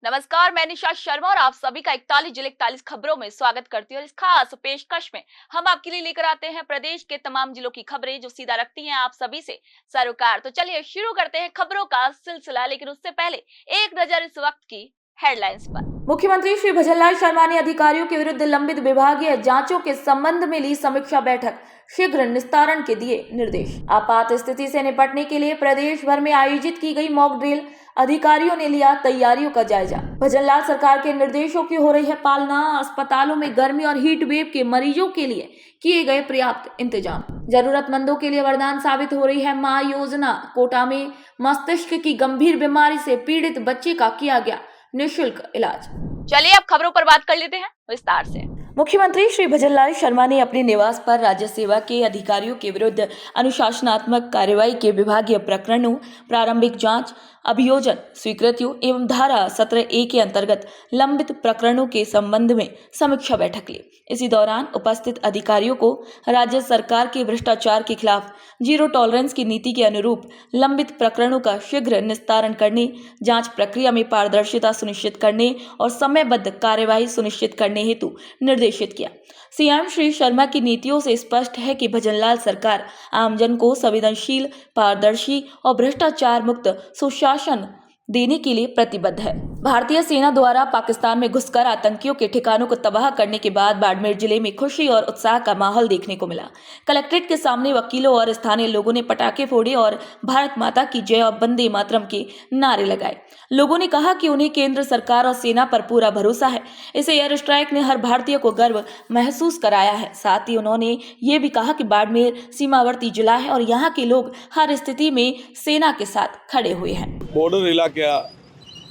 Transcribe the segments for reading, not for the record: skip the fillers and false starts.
नमस्कार, मैं निशा शर्मा और आप सभी का 41 जिले 41 खबरों में स्वागत करती हूँ। इस खास पेशकश में हम आपके लिए लेकर आते हैं प्रदेश के तमाम जिलों की खबरें जो सीधा रखती हैं आप सभी से सरोकार। तो चलिए शुरू करते हैं खबरों का सिलसिला, लेकिन उससे पहले एक नजर इस वक्त की हेडलाइंस पर। मुख्यमंत्री श्री भजनलाल शर्मा ने अधिकारियों के विरुद्ध लंबित विभागीय जांचों के संबंध में ली समीक्षा बैठक, शीघ्र निस्तारण के दिए निर्देश। आपात स्थिति से निपटने के लिए प्रदेश भर में आयोजित की गई मॉक ड्रिल, अधिकारियों ने लिया तैयारियों का जायजा। भजनलाल सरकार के निर्देशों की हो रही है पालना। अस्पतालों में गर्मी और हीट वेव के मरीजों के लिए किए गए पर्याप्त इंतजाम। जरूरतमंदों के लिए वरदान साबित हो रही है मां योजना। कोटा में मस्तिष्क की गंभीर बीमारी से पीड़ित बच्चे का किया गया निःशुल्क इलाज। चलिए अब खबरों पर बात कर लेते हैं विस्तार से। मुख्यमंत्री श्री भजनलाल शर्मा ने अपने निवास पर राज्य सेवा के अधिकारियों के विरुद्ध अनुशासनात्मक कार्रवाई के विभागीय प्रकरणों, प्रारंभिक जांच, अभियोजन, स्वीकृतियों एवं धारा 17A के अंतर्गत लंबित प्रकरणों के संबंध में समीक्षा बैठक ली। इसी दौरान उपस्थित अधिकारियों को राज्य सरकार के भ्रष्टाचार के खिलाफ जीरो टॉलरेंस की नीति के अनुरूप लंबित प्रकरणों का शीघ्र निस्तारण करने, जांच प्रक्रिया में पारदर्शिता सुनिश्चित करने और समयबद्ध कार्यवाही सुनिश्चित करने हेतु निर्देशित किया। सीएम श्री शर्मा की नीतियों से स्पष्ट है कि भजनलाल सरकार आमजन को संवेदनशील, पारदर्शी और भ्रष्टाचार मुक्त सुशासन देने के लिए प्रतिबद्ध है। भारतीय सेना द्वारा पाकिस्तान में घुसकर आतंकियों के ठिकानों को तबाह करने के बाद बाड़मेर जिले में खुशी और उत्साह का माहौल देखने को मिला। कलेक्ट्रेट के सामने वकीलों और स्थानीय लोगों ने पटाखे फोड़े और भारत माता की जय और वंदे मातरम के नारे लगाए। लोगों ने कहा कि उन्हें केंद्र सरकार और सेना पर पूरा भरोसा है। इस एयर स्ट्राइक ने हर भारतीय को गर्व महसूस कराया है। साथ ही उन्होंने ये भी कहा कि बाड़मेर सीमावर्ती जिला है और यहाँ के लोग हर स्थिति में सेना के साथ खड़े हुए हैं। बॉर्डर इलाका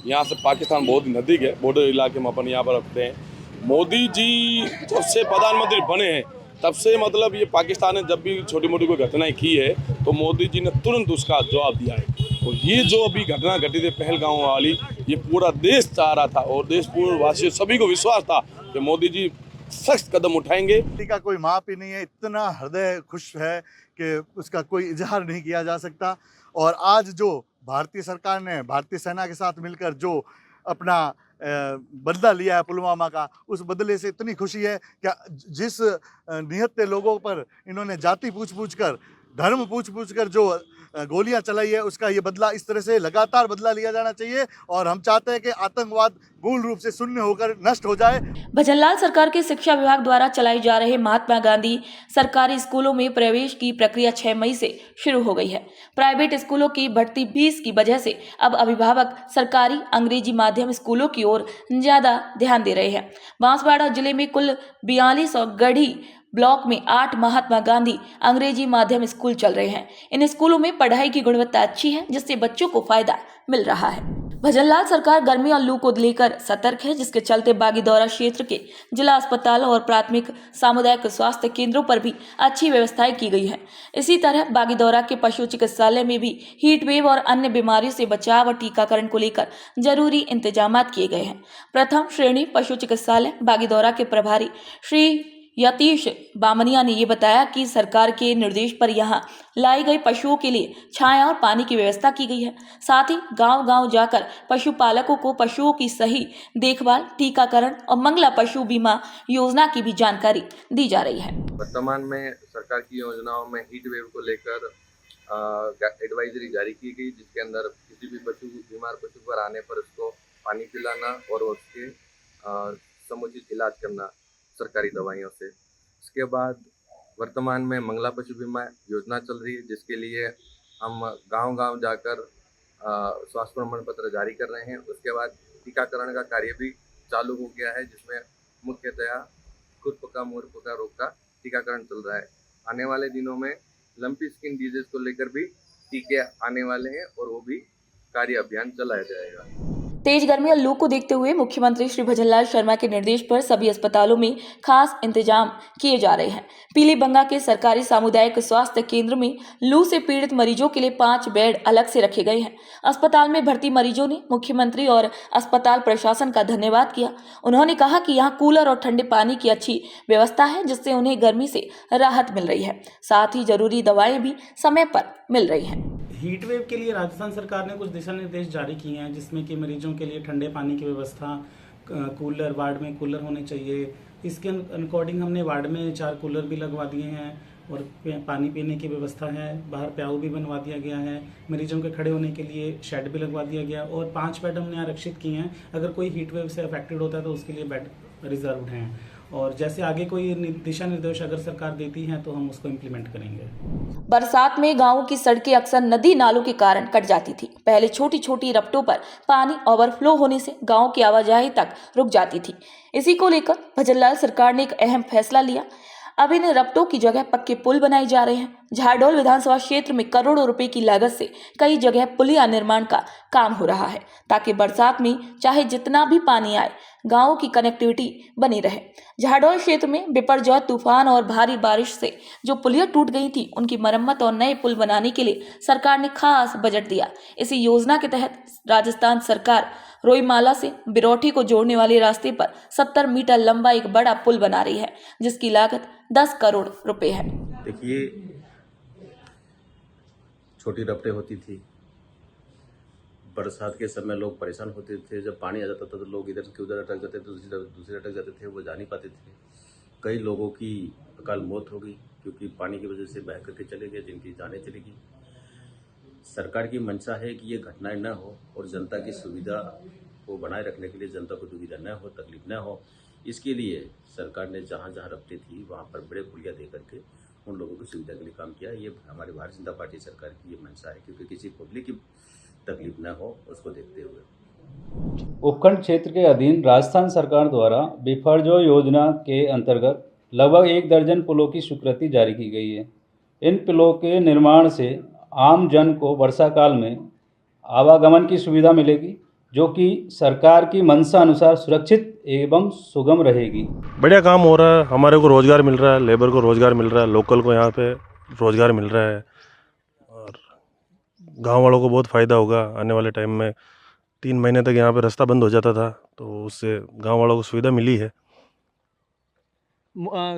यहाँ से पाकिस्तान बहुत नज़दीक है। बॉर्डर इलाके में अपन यहाँ पर रखते हैं। मोदी जी जब से प्रधानमंत्री बने हैं तब से मतलब ये पाकिस्तान ने जब भी छोटी मोटी कोई घटनाएं की है तो मोदी जी ने तुरंत उसका जवाब दिया है। और ये जो अभी घटना घटी थी पहलगांव वाली, ये पूरा देश चाह रहा था और देश पूर्ण वासियों सभी को विश्वास था कि मोदी जी सख्त कदम उठाएंगे। का कोई माप ही नहीं है, इतना हृदय खुश है कि उसका कोई इजहार नहीं किया जा सकता। और आज जो भारतीय सरकार ने भारतीय सेना के साथ मिलकर जो अपना बदला लिया है पुलवामा का, उस बदले से इतनी खुशी है कि जिस निहत्थे लोगों पर इन्होंने जाति पूछ कर, धर्म पूछ कर जो गोलियां चलाई है, उसका ये बदला इस तरह से लगातार बदला लिया जाना चाहिए। और हम चाहते हैं कि आतंकवाद पूर्ण रूप से शून्य होकर नष्ट हो जाए। भजनलाल सरकार के शिक्षा विभाग द्वारा चलाई जा रहे महात्मा गांधी सरकारी स्कूलों में प्रवेश की प्रक्रिया 6 मई से शुरू हो गई है। प्राइवेट स्कूलों की बढ़ती फीस की वजह से अब अभिभावक सरकारी अंग्रेजी माध्यम स्कूलों की ओर ज्यादा ध्यान दे रहे हैं। बांसवाड़ा जिले में कुल 42 और गढ़ी ब्लॉक में 8 महात्मा गांधी अंग्रेजी माध्यम स्कूल चल रहे हैं। इन स्कूलों में पढ़ाई की गुणवत्ता अच्छी है, जिससे बच्चों को फायदा मिल रहा है। भजनलाल सरकार गर्मी और लू को लेकर सतर्क है, जिसके चलते बागीदौरा क्षेत्र के जिला अस्पतालों और प्राथमिक सामुदायिक स्वास्थ्य केंद्रों पर भी अच्छी व्यवस्थाएं की गई है। इसी तरह बागीदौरा के पशु चिकित्सालय में भी हीट वेव और अन्य बीमारियों से बचाव और टीकाकरण को लेकर जरूरी इंतजाम किए गए हैं। प्रथम श्रेणी पशु चिकित्सालय बागीदौरा के प्रभारी श्री यतीश बामनिया ने ये बताया कि सरकार के निर्देश पर यहाँ लाई गई पशुओं के लिए छाया और पानी की व्यवस्था की गई है। साथ ही गांव-गांव जाकर पशुपालकों को पशुओं की सही देखभाल, टीकाकरण और मंगला पशु बीमा योजना की भी जानकारी दी जा रही है। वर्तमान में सरकार की योजनाओं में हीट वेव को लेकर एडवाइजरी जारी की गई, जिसके अंदर किसी भी बीमार पशु पर आने पर उसको पानी पिलाना और उसके समुचित इलाज करना सरकारी दवाइयों से। इसके बाद वर्तमान में मंगला पशु बीमा योजना चल रही है, जिसके लिए हम गांव-गांव जाकर स्वास्थ्य प्रमाण पत्र जारी कर रहे हैं। उसके बाद टीकाकरण का कार्य भी चालू हो गया है, जिसमें मुख्यतया खुरपका मुहपका रोग का टीकाकरण चल रहा है। आने वाले दिनों में लंपी स्किन डिजीज को लेकर भी टीके आने वाले हैं और वो भी कार्य अभियान चलाया जाएगा। तेज गर्मी और लू को देखते हुए मुख्यमंत्री श्री भजनलाल शर्मा के निर्देश पर सभी अस्पतालों में खास इंतजाम किए जा रहे हैं। पीलीबंगा के सरकारी सामुदायिक स्वास्थ्य केंद्र में लू से पीड़ित मरीजों के लिए 5 बेड अलग से रखे गए हैं। अस्पताल में भर्ती मरीजों ने मुख्यमंत्री और अस्पताल प्रशासन का धन्यवाद किया। उन्होंने कहा कि यहाँ कूलर और ठंडे पानी की अच्छी व्यवस्था है, जिससे उन्हें गर्मी से राहत मिल रही है। साथ ही जरूरी दवाएं भी समय पर मिल रही हैं। हीट वेव के लिए राजस्थान सरकार ने कुछ दिशा निर्देश जारी किए हैं, जिसमें कि मरीजों के लिए ठंडे पानी की व्यवस्था, कूलर, वार्ड में कूलर होने चाहिए। इसके अकॉर्डिंग हमने वार्ड में 4 कूलर भी लगवा दिए हैं और पानी पीने की व्यवस्था है। बाहर प्याऊ भी बनवा दिया गया है। मरीजों के खड़े होने के लिए शेड भी लगवा दिया गया और 5 बेड हमने आरक्षित किए हैं। अगर कोई हीट वेव से अफेक्टेड होता है तो उसके लिए बेड रिजर्व हैं। और जैसे आगे कोई दिशा निर्देश अगर सरकार देती है तो हम उसको इम्प्लीमेंट करेंगे। बरसात में गांवों की सड़कें अक्सर नदी नालों के कारण कट जाती थी। पहले छोटी छोटी रपटों पर पानी ओवरफ्लो होने से गांव की आवाजाही तक रुक जाती थी। इसी को लेकर भजनलाल सरकार ने एक अहम फैसला लिया। अब इन रपटों की जगह पक्के पुल बनाए जा रहे हैं। झाडोल विधानसभा क्षेत्र में करोड़ों रुपए की लागत से कई जगह पुलिया निर्माण का काम हो रहा है, ताकि बरसात में चाहे जितना भी पानी आए गांवों की कनेक्टिविटी बनी रहे। झाडोल क्षेत्र में बिपरजॉय तूफान और भारी बारिश से जो पुलिया टूट गई थी, उनकी मरम्मत और नए पुल बनाने के लिए सरकार ने खास बजट दिया। इसी योजना के तहत राजस्थान सरकार रोईमाला से बिरोठी को जोड़ने वाले रास्ते पर 70 मीटर लंबा एक बड़ा पुल बना रही है, जिसकी लागत 10 करोड़ रुपए है। देखिए, छोटी रपटें होती थी, बरसात के समय लोग परेशान होते थे। जब पानी आ जाता था तो लोग इधर के उधर अटक जाते थे, दूसरे अटक जाते थे, वो जा नहीं पाते थे। कई लोगों की अकाल मौत हो गई क्योंकि पानी की वजह से बह करके चले गए, जिनकी जानें चली गई। सरकार की मंशा है कि ये घटनाएं न हो और जनता की सुविधा को बनाए रखने के लिए जनता को दुविधा न हो, तकलीफ न हो, इसके लिए सरकार ने जहाँ जहाँ रपटें थी वहाँ पर बड़े पुलिया दे करके उन लोगों की सुविधा के लिए काम किया। ये हमारी भारतीय जनता पार्टी सरकार की ये मंशा है, क्योंकि किसी पब्लिक की तकलीफ न हो उसको देखते हुए। उपखंड क्षेत्र के अधीन राजस्थान सरकार द्वारा बिपरजॉय योजना के अंतर्गत लगभग 1 दर्जन पुलों की स्वीकृति जारी की गई है। इन पुलों के निर्माण से आम जन को वर्षा काल में आवागमन की सुविधा मिलेगी, जो कि सरकार की मंशा अनुसार सुरक्षित एवं सुगम रहेगी। बढ़िया काम हो रहा है, हमारे को रोज़गार मिल रहा है, लेबर को रोज़गार मिल रहा है, लोकल को यहाँ पे रोज़गार मिल रहा है और गांव वालों को बहुत फ़ायदा होगा। आने वाले टाइम में 3 महीने तक यहाँ पे रास्ता बंद हो जाता था, तो उससे गांव वालों को सुविधा मिली है।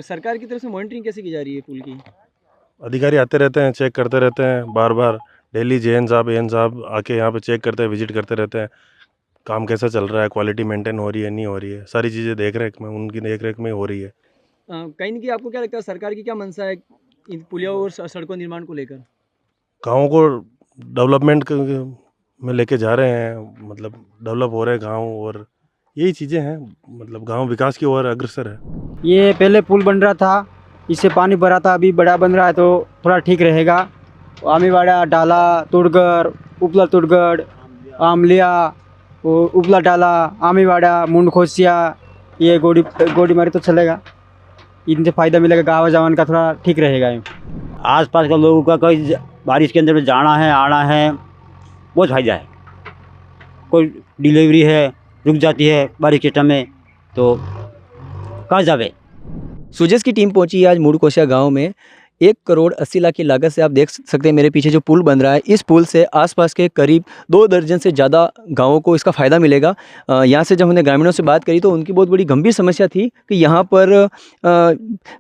सरकार की तरफ से मॉनिटरिंग कैसे की जा रही है पुल की? अधिकारी आते रहते हैं, चेक करते रहते हैं, बार बार डेली जेएन साहब आके यहाँ पे चेक करते हैं, विजिट करते रहते हैं, काम कैसा चल रहा है, क्वालिटी मेंटेन हो रही है, नहीं हो रही है, सारी चीज़ें उनकी देख रेख में हो रही है। कहीं न कहीं आपको क्या लगता है सरकार की क्या मंशा है इन पुलिया और सड़कों निर्माण को लेकर? गाँव को डेवलपमेंट में लेके जा रहे हैं, मतलब डेवलप हो रहे हैं गाँव, और यही चीज़ें हैं, मतलब गाँव विकास की ओर अग्रसर है। ये पहले पुल बन रहा था, इससे पानी भरा था, अभी बड़ा बन रहा है तो थोड़ा ठीक रहेगा। आमीवाड़ा, डाला, तुड़गढ़, उपला तुड़गढ़, आमलिया, उपला डाला, आमीवाड़ा, मुंडखोसिया, ये गोड़ी मारी तो चलेगा। इनसे फ़ायदा मिलेगा, गाँव जवान का थोड़ा ठीक रहेगा। आसपास के लोगों का कोई बारिश के अंदर में जाना है, आना है, बहुत फ़ायदा है। कोई डिलीवरी है रुक जाती है बारिश के टाइम में तो कहाँ जावे। सुजस की टीम पहुंची आज मुंडकोसिया गांव में। 1 करोड़ 80 लाख की लागत से आप देख सकते हैं मेरे पीछे जो पुल बन रहा है, इस पुल से आसपास के करीब 2 दर्जन से ज़्यादा गांवों को इसका फ़ायदा मिलेगा। यहाँ से जब हमने ग्रामीणों से बात करी तो उनकी बहुत बड़ी गंभीर समस्या थी कि यहाँ पर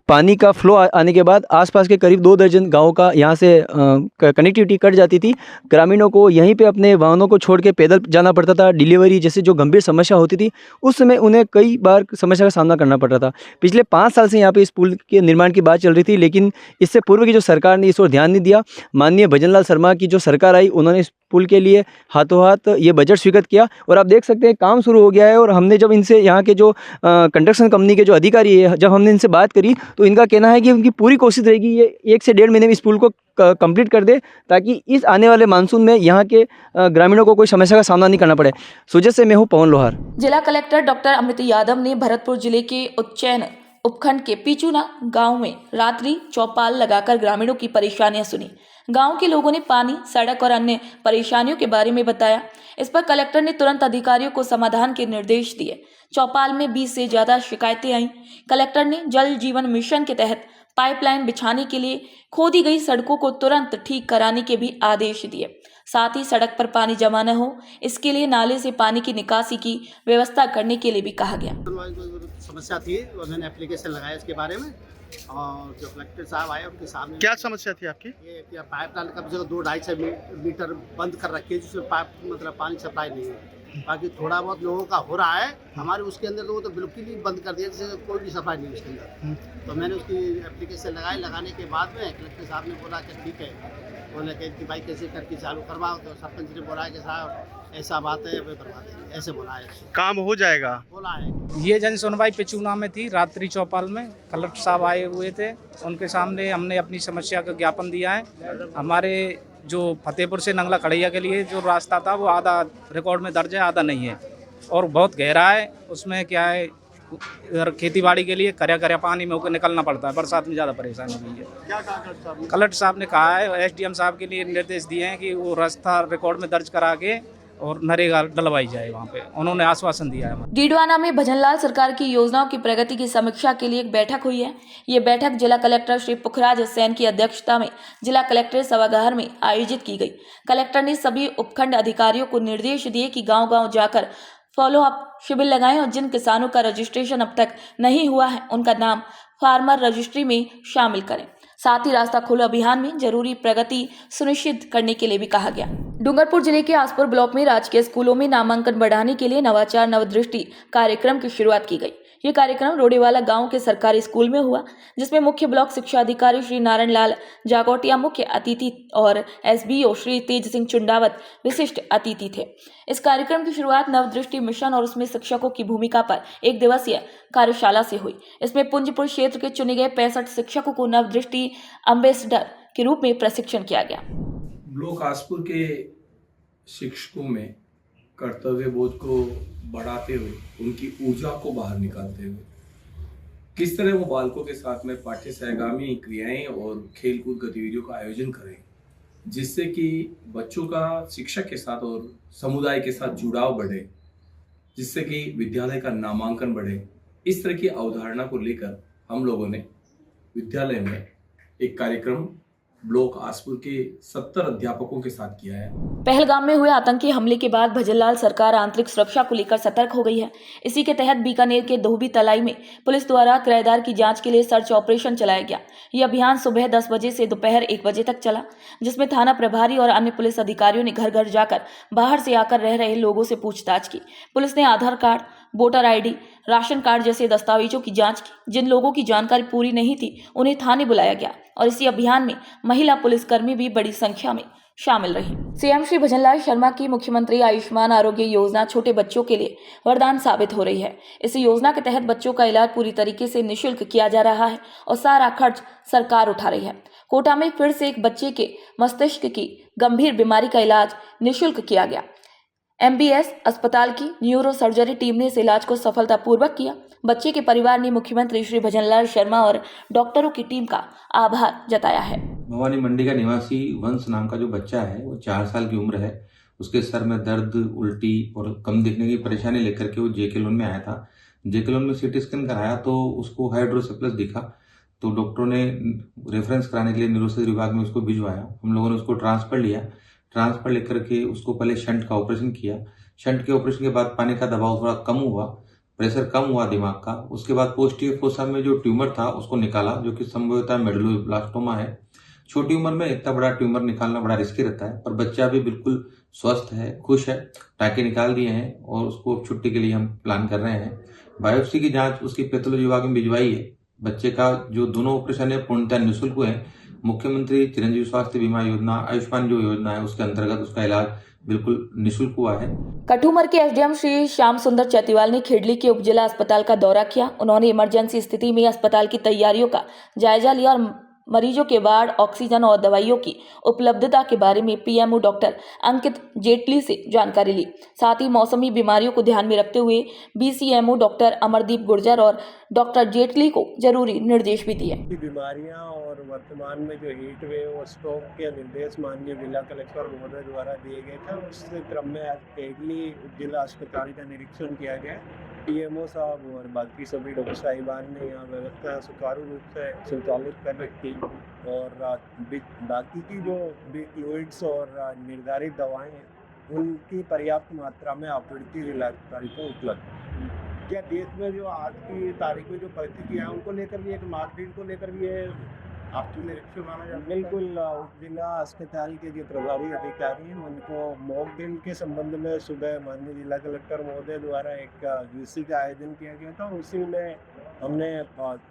पानी का फ्लो आने के बाद आसपास के करीब 2 दर्जन गाँव का यहाँ से कनेक्टिविटी कट जाती थी। ग्रामीणों को यहीं पर अपने वाहनों को छोड़ के पैदल जाना पड़ता था। डिलीवरी जैसे जो गंभीर समस्या होती थी उस समय उन्हें कई बार समस्या का सामना करना पड़ रहा था। पिछले 5 साल से यहाँ पर इस पुल के निर्माण की बात चल रही थी, लेकिन इससे पूर्व की जो सरकार ने इस ओर ध्यान नहीं दिया। माननीय भजनलाल शर्मा की जो सरकार आई, उन्होंने इस पुल के लिए हाथों हाथ ये बजट स्वीकृत किया और आप देख सकते हैं काम शुरू हो गया है। और हमने जब इनसे यहाँ के जो कंस्ट्रक्शन कंपनी के जो अधिकारी है, जब हमने इनसे बात करी तो इनका कहना है कि उनकी पूरी कोशिश रहेगी ये 1 से 1.5 महीने में इस पुल को कंप्लीट कर दे, ताकि इस आने वाले मानसून में यहाँ के ग्रामीणों को कोई समस्या का सामना नहीं करना पड़े। सुजय से मैं हूँ पवन लोहार। जिला कलेक्टर डॉक्टर अमृत यादव ने भरतपुर जिले के उज्जैन उपखंड के पिचुना गांव में रात्रि चौपाल लगाकर ग्रामीणों की परेशानियां सुनी। गांव के लोगों ने पानी, सड़क और अन्य परेशानियों के बारे में बताया। इस पर कलेक्टर ने तुरंत अधिकारियों को समाधान के निर्देश दिए। चौपाल में 20 से ज्यादा शिकायतें आईं। कलेक्टर ने जल जीवन मिशन के तहत पाइपलाइन बिछाने के लिए खोदी गई सड़कों को तुरंत ठीक कराने के भी आदेश दिए। साथ ही सड़क पर पानी जमा न हो, इसके लिए नाले से पानी की निकासी की व्यवस्था करने के लिए भी कहा गया। समस्या थी और मैंने एप्लीकेशन लगाया इसके बारे में, और जो कलेक्टर साहब आए उनके सामने। क्या समस्या थी आपकी? ये कि पाइपलाइन कम से कम 2-2.5 मीटर बंद कर रखी है, जिसमें पाइप मतलब पानी सप्लाई नहीं है। बाकी थोड़ा बहुत लोगों का हो रहा है, हमारे उसके अंदर लोगों तो बिल्कुल ही बंद कर दिया, जिससे कोई भी सप्लाई नहीं है उसके अंदर। तो मैंने उसकी एप्लीकेशन लगाई, लगाने के बाद में कलेक्टर साहब ने बोला कि ठीक है, बोले कि भाई कैसे करके चालू करवाओ। तो सरपंच ने बोला कि साहब ऐसा बात है, वे करवा देंगे, ऐसे बोला है, काम हो जाएगा, बोला है। ये जन सुनवाई पिचुना में थी, रात्रि चौपाल में कलेक्टर साहब आए हुए थे, उनके सामने हमने अपनी समस्या का ज्ञापन दिया है। हमारे जो फतेहपुर से नंगला खड़ैया के लिए जो रास्ता था वो आधा रिकॉर्ड में दर्ज है, आधा नहीं है, और बहुत गहरा है। उसमें क्या है, इधर खेती बाड़ी के लिए कर्या पानी में होकर निकलना पड़ता है, बरसात में ज़्यादा परेशानी हुई है। क्या कहा कलेक्टर साहब ने कहा है, एसडीएम साहब के लिए निर्देश दिए हैं कि वो रास्ता रिकॉर्ड में दर्ज करा के और नरेगा डलवाई जाए, वहाँ पे उन्होंने आश्वासन दिया है। डीडवाना में भजनलाल सरकार की योजनाओं की प्रगति की समीक्षा के लिए एक बैठक हुई है। ये बैठक जिला कलेक्टर श्री पुखराज हुसैन की अध्यक्षता में जिला कलेक्टर सभागार में आयोजित की गई। कलेक्टर ने सभी उपखंड अधिकारियों को निर्देश दिए कि गांव-गांव जाकर फॉलो अप शिविर लगाएं और जिन किसानों का रजिस्ट्रेशन अब तक नहीं हुआ है उनका नाम फार्मर रजिस्ट्री में शामिल करें। साथ ही रास्ता खोलो अभियान में जरूरी प्रगति सुनिश्चित करने के लिए भी कहा गया। डूंगरपुर जिले के आसपुर ब्लॉक में राजकीय स्कूलों में नामांकन बढ़ाने के लिए नवाचार नवदृष्टि कार्यक्रम की शुरुआत की गई। ये कार्यक्रम रोडेवाला गांव के सरकारी स्कूल में हुआ, जिसमें मुख्य ब्लॉक शिक्षा अधिकारी श्री नारायण लाल जागोटिया मुख्य अतिथि और एसबीओ श्री तेज सिंह चुंडावत विशिष्ट अतिथि थे। इस कार्यक्रम की शुरुआत नवदृष्टि मिशन और उसमें शिक्षकों की भूमिका पर एक दिवसीय कार्यशाला से हुई। इसमें पुंजपुर क्षेत्र के चुने गए 65 शिक्षकों को नवदृष्टि एम्बेसडर के रूप में प्रशिक्षण किया गया। ब्लॉक आसपुर के शिक्षकों में कर्तव्य बोध को बढ़ाते हुए, उनकी ऊर्जा को बाहर निकालते हुए किस तरह वो बालकों के साथ में पाठ्य सहगामी क्रियाएं और खेलकूद गतिविधियों का आयोजन करें, जिससे कि बच्चों का शिक्षक के साथ और समुदाय के साथ जुड़ाव बढ़े, जिससे कि विद्यालय का नामांकन बढ़े। इस तरह की अवधारणा को लेकर हम लोगों ने विद्यालय में एक कार्यक्रम ब्लॉक आसपुर के 70 अध्यापकों के साथ किया है। पहलगाम में हुए आतंकी हमले के बाद भजनलाल सरकार आंतरिक सुरक्षा को लेकर सतर्क हो गई है। इसी के तहत बीकानेर के धोबी तलाई में पुलिस द्वारा किराएदार की जांच के लिए सर्च ऑपरेशन चलाया गया। यह अभियान सुबह 10 बजे से दोपहर 1 बजे तक चला, जिसमें थाना प्रभारी और अन्य पुलिस अधिकारियों ने घर घर जाकर बाहर से आकर रह रहे लोगों से पूछताछ की। पुलिस ने Aadhaar card, voter ID, ration card जैसे दस्तावेजों की जांच की। जिन लोगों की जानकारी पूरी नहीं थी उन्हें थाने बुलाया गया और इसी अभियान में महिला पुलिसकर्मी भी बड़ी संख्या में शामिल रही। सीएम श्री भजनलाल शर्मा की मुख्यमंत्री आयुष्मान आरोग्य योजना छोटे बच्चों के लिए वरदान साबित हो रही है। इस योजना के तहत बच्चों का इलाज पूरी तरीके से निःशुल्क किया जा रहा है और सारा खर्च सरकार उठा रही है। कोटा में फिर से एक बच्चे के मस्तिष्क की गंभीर बीमारी का इलाज निःशुल्क किया गया। MBS अस्पताल की न्यूरो सर्जरी टीम ने इस इलाज को सफलतापूर्वक किया। बच्चे के परिवार ने मुख्यमंत्री श्री भजनलाल शर्मा और डॉक्टरों की टीम का आभार जताया है। भवानी मंडी का निवासी वंश नाम का जो बच्चा है, वो 4 साल की उम्र है। उसके सर में दर्द, उल्टी और कम दिखने की परेशानी लेकर के वो JK लोन में आया था। JK लोन में CT स्कैन कराया तो उसको हाइड्रोसेफलस दिखा, तो डॉक्टरों ने रेफरेंस कराने के लिए न्यूरोसर्जरी विभाग में उसको भिजवाया। हम लोगों ने उसको ट्रांसफर लिया। ट्रांसफर लेकर के उसको पहले शंट का ऑपरेशन किया। शंट के ऑपरेशन के बाद पानी का दबाव थोड़ा कम हुआ, प्रेशर कम हुआ दिमाग का। उसके बाद पोस्टीरियर फोसा में जो ट्यूमर था उसको निकाला, जो कि संभवतः मेडुलोब्लास्टोमा है। छोटी उम्र में इतना बड़ा ट्यूमर निकालना बड़ा रिस्की रहता है, पर बच्चा अभी बिल्कुल स्वस्थ है, खुश है। टाँके निकाल दिए हैं और उसको छुट्टी के लिए हम प्लान कर रहे हैं। बायोप्सी की जाँच उसकी पैथोलॉजी विभाग में भिजवाई है। बच्चे का जो दोनों ऑपरेशन है पूर्णतः निःशुल्क हुए हैं। मुख्यमंत्री चिरंजीवी स्वास्थ्य बीमा योजना, आयुष्मान जो योजना है, उसके अंतर्गत उसका इलाज बिल्कुल निःशुल्क हुआ है। कठुमर के SDM श्री श्याम सुंदर चैतीवाल ने खेडली के उपजिला अस्पताल का दौरा किया। उन्होंने इमरजेंसी स्थिति में अस्पताल की तैयारियों का जायजा लिया और मरीजों के वार्ड, ऑक्सीजन और दवाइयों की उपलब्धता के बारे में PMO डॉक्टर अंकित जेटली से जानकारी ली। साथ ही मौसमी बीमारियों को ध्यान में रखते हुए BCMO डॉक्टर अमरदीप गुर्जर और डॉक्टर जेटली को जरूरी निर्देश भी दिए। बीमारियां और वर्तमान में जो हीट वेव और स्ट्रोक के निर्देश माननीय जिला कलेक्टर महोदय द्वारा दिए गए थे, उसके क्रम में आज खेडली जिला अस्पताल का निरीक्षण किया गया। PMO साहब और बाकी सभी डॉक्टर साहिबान ने यहाँ व्यवस्था सुचारू रूप से संचालित कर रखी और बाकी की जो फ्लूइड्स और निर्धारित दवाएं हैं उनकी पर्याप्त मात्रा में आपूर्ति जिला अस्पताल को उपलब्ध है। क्या देश में जो आज की तारीख में जो परिस्थिति है उनको लेकर भी, एक मार्केट को लेकर भी ये आपकी निरीक्षण माना जाता है? बिल्कुल, जिला अस्पताल के जो प्रभारी अधिकारी हैं उनको मॉक ड्रिल के संबंध में सुबह माननीय जिला कलेक्टर महोदय द्वारा एक यूसी का आयोजन किया गया था। उसी में हमने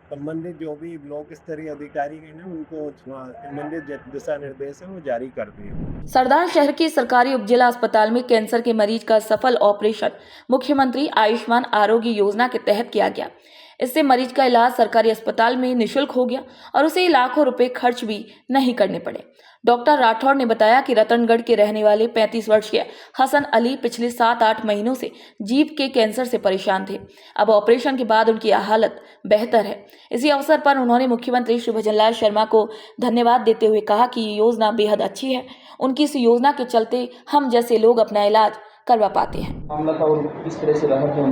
संबंधित जो भी ब्लॉक स्तरीय अधिकारी हैं उनको संबंधित दिशा निर्देश है वो जारी कर दिए। सरदार शहर के सरकारी उपजिला अस्पताल में कैंसर के मरीज का सफल ऑपरेशन मुख्यमंत्री आयुष्मान आरोग्य योजना के तहत किया गया। इससे मरीज का इलाज सरकारी अस्पताल में निःशुल्क हो गया और उसे लाखों रुपए खर्च भी नहीं करने पड़े। डॉक्टर राठौड़ ने बताया कि रतनगढ़ के रहने वाले 35 वर्षीय हसन अली पिछले 7-8 महीनों से जीभ के कैंसर से परेशान थे। अब ऑपरेशन के बाद उनकी हालत बेहतर है। इसी अवसर पर उन्होंने मुख्यमंत्री श्री भजनलाल शर्मा को धन्यवाद देते हुए कहा कि ये योजना बेहद अच्छी है। उनकी इस योजना के चलते हम जैसे लोग अपना इलाज करवा पाते हैं। मामला था और किस तरह से राहत है?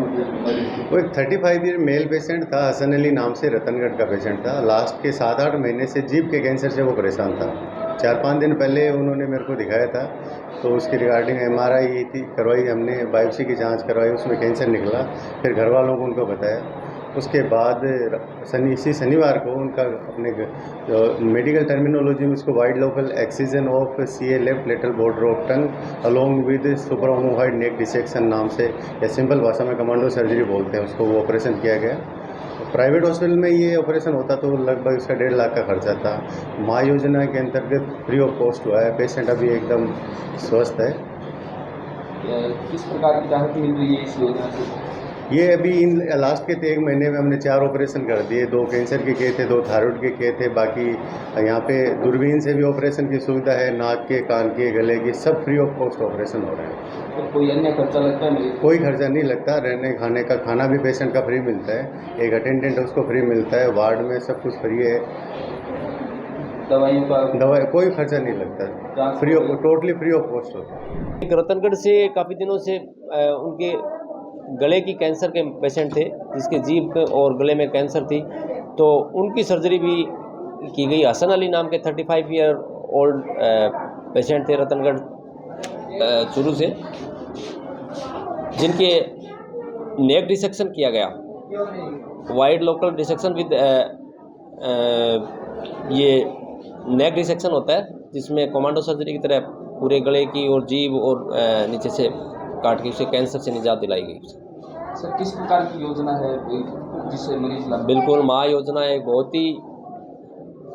वो एक 35 ईयर मेल पेशेंट था, हसन अली नाम से, रतनगढ़ का पेशेंट था। लास्ट के 7-8 महीने से जीभ के कैंसर से वो परेशान था। 4-5 दिन पहले उन्होंने मेरे को दिखाया था, तो उसकी रिगार्डिंग MRI करवाई हमने, बायोप्सी की जांच करवाई, उसमें कैंसर निकला। फिर घर वालों को उनको बताया। उसके बाद इसी शनिवार को उनका अपने जो मेडिकल टर्मिनोलॉजी में उसको wide local excision of CA left lateral border of tongue along with supraomohyoid neck dissection नाम से, या सिंपल भाषा में कमांडो सर्जरी बोलते हैं उसको, वो ऑपरेशन किया गया। प्राइवेट हॉस्पिटल में ये ऑपरेशन होता तो लगभग उसका 1.5 लाख का खर्चा था। माँ योजना के अंतर्गत फ्री ऑफ कॉस्ट हुआ है। पेशेंट अभी एकदम स्वस्थ है। किस प्रकार की राहत मिल रही है इस योजना से? ये अभी इन लास्ट के 1 महीने में हमने 4 ऑपरेशन कर दिए। 2 कैंसर के किए थे, 2 थायराइड के किए थे। बाकी यहाँ पे दूरबीन से भी ऑपरेशन की सुविधा है, नाक के, कान के, गले की, सब फ्री ऑफ कॉस्ट ऑपरेशन हो रहे हैं। तो कोई अन्य खर्चा लगता है? कोई खर्चा नहीं लगता। रहने खाने का खाना भी पेशेंट का फ्री मिलता है। एक अटेंडेंट उसको फ्री मिलता है। वार्ड में सब कुछ फ्री है। दवाई कोई खर्चा नहीं लगता, free of, totally free of cost होता है। रतनगढ़ से काफ़ी दिनों से उनके गले की कैंसर के पेशेंट थे, जिसके जीभ और गले में कैंसर थी, तो उनकी सर्जरी भी की गई। हसन अली नाम के 35 ईयर ओल्ड पेशेंट थे रतनगढ़ चुरू से, जिनके नेक डिसेक्शन किया गया, वाइड लोकल डिसेक्शन विद ये नेक डिसेक्शन होता है, जिसमें कमांडो सर्जरी की तरह पूरे गले की और जीभ और नीचे से काट के उसे कैंसर से निजात दिलाई गई। सर, किस प्रकार की योजना है जिससे मरीज लाभ? बिल्कुल, माँ योजना एक बहुत ही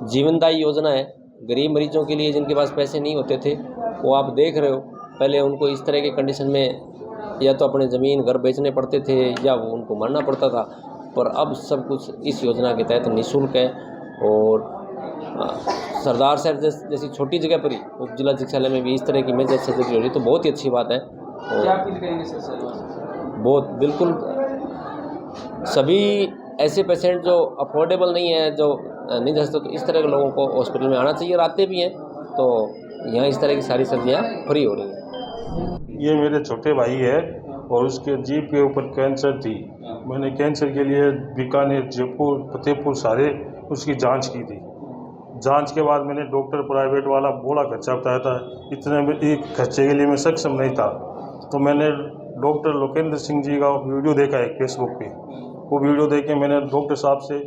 जीवनदायी योजना है गरीब मरीजों के लिए, जिनके पास पैसे नहीं होते थे। वो आप देख रहे हो, पहले उनको इस तरह के कंडीशन में या तो अपने ज़मीन घर बेचने पड़ते थे या वो उनको मरना पड़ता था, पर अब सब कुछ इस योजना के तहत निःशुल्क है। और सरदार शहर जैसी छोटी जगह पर ही उप जिला चिकित्सालय में भी इस तरह की मेजर सर्जरी हो रही, तो बहुत ही अच्छी बात है। क्या अपील करेंगे सर? बहुत बिल्कुल, सभी ऐसे पेशेंट जो अफोर्डेबल नहीं है, जो नहीं जा सकते, तो इस तरह के लोगों को हॉस्पिटल में आना चाहिए। आते भी हैं, तो यहाँ इस तरह की सारी सर्जरियाँ फ्री हो रही हैं। ये मेरे छोटे भाई है और उसके जीभ के ऊपर कैंसर थी। मैंने कैंसर के लिए बीकानेर, जयपुर, फतेहपुर सारे उसकी जांच की थी। जांच के बाद मैंने डॉक्टर प्राइवेट वाला बोला खर्चा बताया था, इतने में एक खर्चे के लिए मैं सक्षम नहीं था। तो मैंने डॉक्टर लोकेंद्र सिंह जी का वीडियो देखा है फेसबुक पे। वो वीडियो देख के मैंने डॉक्टर साहब से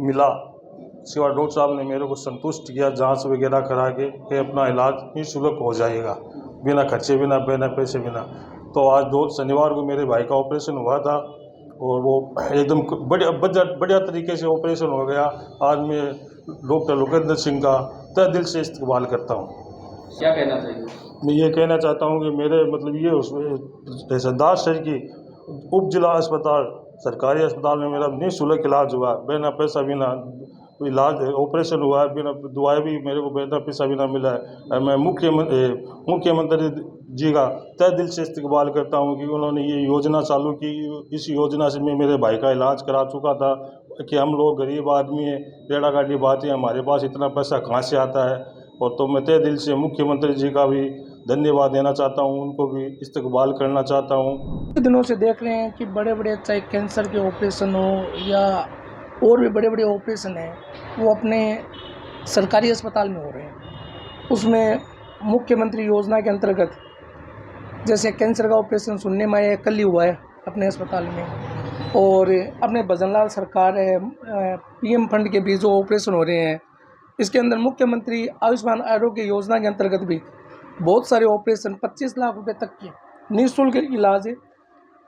मिला। उसके बाद डॉक्टर साहब ने मेरे को संतुष्ट किया, जांच वगैरह करा के अपना इलाज निःशुल्क हो जाएगा, बिना खर्चे, बिना पैसे, बिना। तो आज शनिवार को मेरे भाई का ऑपरेशन हुआ था और वो एकदम बढ़िया तरीके से ऑपरेशन हो गया। आज मैं डॉक्टर लोकेंद्र सिंह का तहे दिल से इस्तेमाल करता हूँ। क्या कहना चाहिए? मैं ये कहना चाहता हूँ कि मेरे मतलब ये उसमें सरदार शहर की उप जिला अस्पताल, सरकारी अस्पताल में मेरा निःशुल्क इलाज हुआ, बिना पैसा, बिना इलाज, ऑपरेशन हुआ है, बिना दवाई भी मेरे को बिना पैसा बिना मिला है। मैं मुख्यमंत्री जी का तहे दिल से इस्तेमाल करता हूँ कि उन्होंने ये योजना चालू की। इस योजना से मैं मेरे भाई का इलाज करा चुका था कि हम लोग गरीब आदमी हैं, रेड़ा गाड़ी बात है, हमारे पास इतना पैसा कहाँ से आता है। और तो मैं तहे दिल से मुख्यमंत्री जी का भी धन्यवाद देना चाहता हूँ, उनको भी इस्तेकबाल करना चाहता हूँ। दिनों से देख रहे हैं कि बड़े बड़े, चाहे कैंसर के ऑपरेशन हो या और भी बड़े बड़े ऑपरेशन हैं, वो अपने सरकारी अस्पताल में हो रहे हैं। उसमें मुख्यमंत्री योजना के अंतर्गत जैसे कैंसर का ऑपरेशन सुनने में आया, कल ही हुआ है अपने अस्पताल में, और अपने भजनलाल सरकार पीएम फंड के भी जो ऑपरेशन हो रहे हैं, इसके अंदर मुख्यमंत्री आयुष्मान आरोग्य योजना के अंतर्गत भी बहुत सारे ऑपरेशन 25 लाख रुपए तक के निःशुल्क इलाज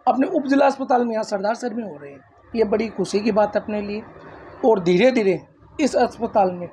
अपने उप जिला अस्पताल में यहाँ सरदार सर में हो रहे हैं। ये बड़ी खुशी की बात है अपने लिए, और धीरे धीरे इस अस्पताल में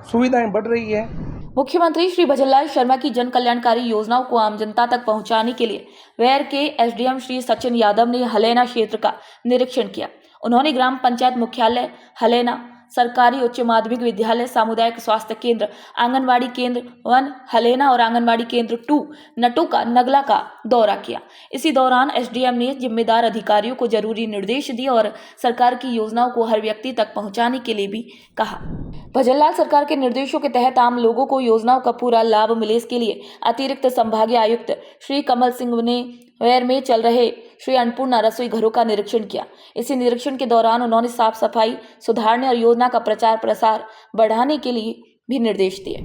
सुविधाएं बढ़ रही है। मुख्यमंत्री श्री भजनलाल शर्मा की जन कल्याणकारी योजनाओं को आम जनता तक पहुंचाने के लिए वेर के एसडीएम श्री सचिन यादव ने हलेना क्षेत्र का निरीक्षण किया। उन्होंने ग्राम पंचायत मुख्यालय हलेना, सरकारी उच्च माध्यमिक विद्यालय, सामुदायिक स्वास्थ्य केंद्र, आंगनवाड़ी केंद्र 1 हलेना और आंगनवाड़ी केंद्र 2 नटुका नगला का दौरा किया। इसी दौरान एसडीएम ने जिम्मेदार अधिकारियों को जरूरी निर्देश दिए और सरकार की योजनाओं को हर व्यक्ति तक पहुंचाने के लिए भी कहा। भजनलाल सरकार के निर्देशों के तहत आम लोगों को योजनाओं का पूरा लाभ मिले, इसके लिए अतिरिक्त संभागीय आयुक्त श्री कमल सिंह ने वेर में चल रहे श्री अन्नपूर्णा रसोई घरों का निरीक्षण किया। इसी निरीक्षण के दौरान उन्होंने साफ सफाई सुधारने और योजना का प्रचार प्रसार बढ़ाने के लिए भी निर्देश दिए।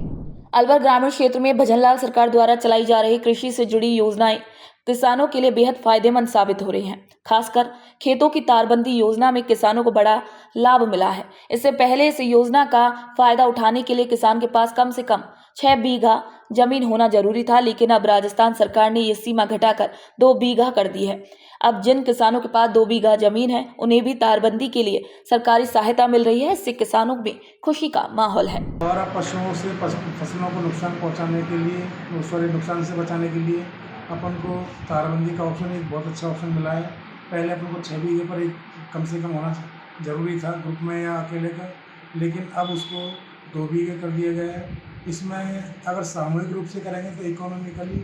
अलवर ग्रामीण क्षेत्र में भजनलाल सरकार द्वारा चलाई जा रही कृषि से जुड़ी योजनाएं किसानों के लिए बेहद फायदेमंद साबित हो रही हैं। खासकर खेतों की तारबंदी योजना में किसानों को बड़ा लाभ मिला है। इससे पहले इस योजना का फायदा उठाने के लिए किसान के पास कम से कम 6 बीघा जमीन होना जरूरी था, लेकिन अब राजस्थान सरकार ने ये सीमा घटाकर 2 बीघा कर दी है। अब जिन किसानों के पास 2 बीघा जमीन है, उन्हें भी तारबंदी के लिए सरकारी सहायता मिल रही है। इससे किसानों में खुशी का माहौल है। द्वारा पशुओं से फसलों को नुकसान पहुंचाने के लिए, नुकसान से बचाने के लिए अपन को तारबंदी का ऑप्शन एक बहुत अच्छा ऑप्शन मिला है। पहले अपन को 6 बीघे पर एक कम से कम होना ज़रूरी था, ग्रुप में या अकेले का, लेकिन अब उसको 2 बीघे कर दिया गया है। इसमें अगर सामूहिक रूप से करेंगे तो इकोनॉमिकली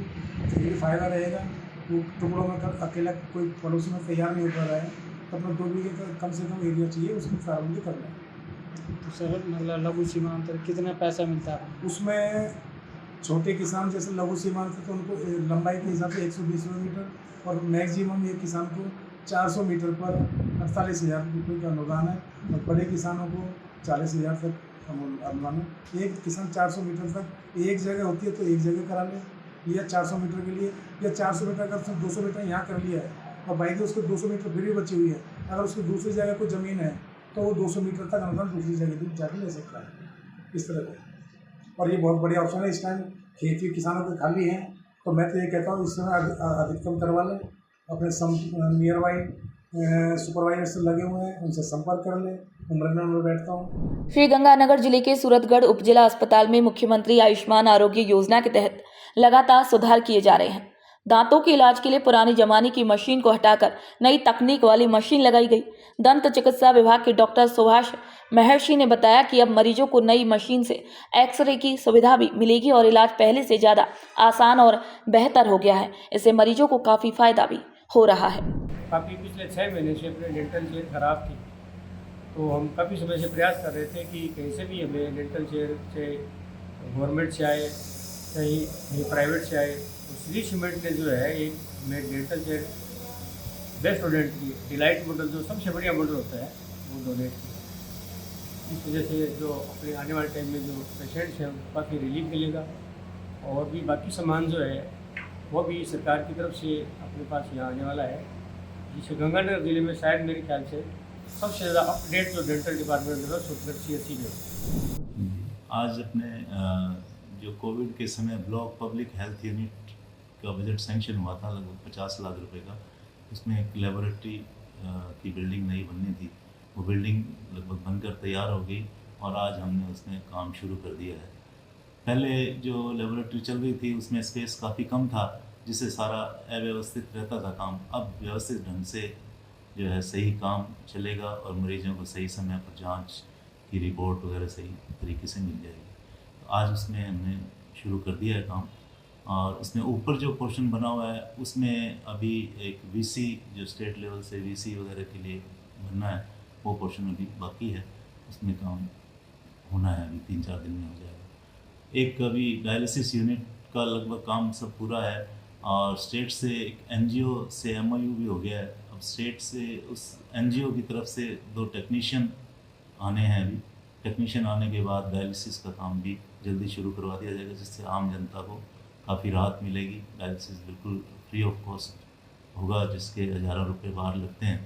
भी फ़ायदा रहेगा। वो टुकड़ों में कर अकेला कोई पड़ोसी में तैयार नहीं हो पा रहा है, तो अपना 2 बीघे का कम से कम एरिया चाहिए, उसमें तारबंदी करना है। तो सर मतलब लघु सीमांत कितना पैसा मिलता है उसमें? छोटे किसान जैसे लघु सीमांत तो उनको लंबाई के हिसाब से 120 मीटर और मैक्सिमम एक किसान को 400 मीटर पर 48,000 रुपये का अनुदान है, और बड़े किसानों को 40,000 तक अनुदान है। एक किसान 400 मीटर तक एक जगह होती है तो एक जगह करा ले, या 400 मीटर के लिए, या 400 मीटर अगर उसने 200 मीटर यहाँ कर लिया है और बाई द उसको 200 मीटर फिर भी बची हुई है, अगर उसकी दूसरी जगह कोई ज़मीन है तो वो 200 मीटर तक अनुदान दूसरी जगह भी जाके ले सकता है, इस तरह का। और ये बहुत बढ़िया ऑप्शन है। इस टाइम खेत भी किसानों के खाली हैं, तो मैं तो ये कहता हूँ इस समय अधिकतम करवा लें। अपने नियर बाई सुपरवाइजर से लगे हुए हैं, उनसे संपर्क कर लें। उमरना में बैठता हूँ। श्रीगंगानगर जिले के सूरतगढ़ उपजिला अस्पताल में मुख्यमंत्री आयुष्मान आरोग्य योजना के तहत लगातार सुधार किए जा रहे हैं। दांतों के इलाज के लिए पुराने जमाने की मशीन को हटाकर नई तकनीक वाली मशीन लगाई गई। दंत चिकित्सा विभाग के डॉक्टर सुभाष महर्षि ने बताया कि अब मरीजों को नई मशीन से एक्सरे की सुविधा भी मिलेगी और इलाज पहले से ज़्यादा आसान और बेहतर हो गया है। इससे मरीजों को काफ़ी फायदा भी हो रहा है। काफ़ी पिछले 6 महीने से अपने डेंटल चेयर खराब थी, तो हम काफ़ी समय से प्रयास कर रहे थे कि कहीं से भी हमें डेंटल चेयर चाहे गवर्नमेंट से आए चाहे प्राइवेट से आए, तो श्री सीमेंट ने जो है एक हमें डेंटल चेयर बेस्ट मॉडल की डिलाइट मॉडल जो सबसे बढ़िया मॉडल होता है वो डोनेट किया। इस वजह से जो अपने आने वाले टाइम में जो पेशेंट्स हैं उनको काफ़ी रिलीफ मिलेगा, और भी बाकी सामान जो है वो भी सरकार की तरफ से अपने पास यहाँ आने वाला है, जिससे गंगानगर जिले में शायद मेरे ख्याल से सबसे ज़्यादा अपडेट जो डेंटल डिपार्टमेंट है सूरत CHC में। आज अपने जो कोविड के समय ब्लॉक पब्लिक हेल्थ यूनिट का बजट सैंक्शन हुआ था लगभग 50 लाख रुपए का, उसमें एक लेबोरेटरी की बिल्डिंग नई बननी थी। वो बिल्डिंग लगभग बनकर तैयार हो गई और आज हमने उसमें काम शुरू कर दिया है। पहले जो लेबोरेटरी चल रही थी उसमें स्पेस काफ़ी कम था, जिससे सारा अव्यवस्थित रहता था काम। अब व्यवस्थित ढंग से जो है सही काम चलेगा और मरीजों को सही समय पर जांच की रिपोर्ट वगैरह सही तरीके से मिल जाएगी। तो आज उसमें हमने शुरू कर दिया है काम, और उसमें ऊपर जो पोर्शन बना हुआ है उसमें अभी एक VC जो स्टेट लेवल से VC वगैरह के लिए बनना है, वो पोर्शन अभी बाकी है, उसमें काम होना है, अभी 3-4 दिन में हो जाएगा। एक अभी डायलिसिस यूनिट का लगभग काम सब पूरा है, और स्टेट से एक NGO से MOU भी हो गया है। अब स्टेट से उस NGO की तरफ से 2 टेक्नीशियन आने हैं। अभी टेक्नीशियन आने के बाद डायलिसिस का काम भी जल्दी शुरू करवा दिया जाएगा, जिससे आम जनता को काफ़ी राहत मिलेगी। डायलिसिस बिल्कुल फ्री ऑफ कॉस्ट होगा, जिसके हज़ारों रुपये बाहर लगते हैं,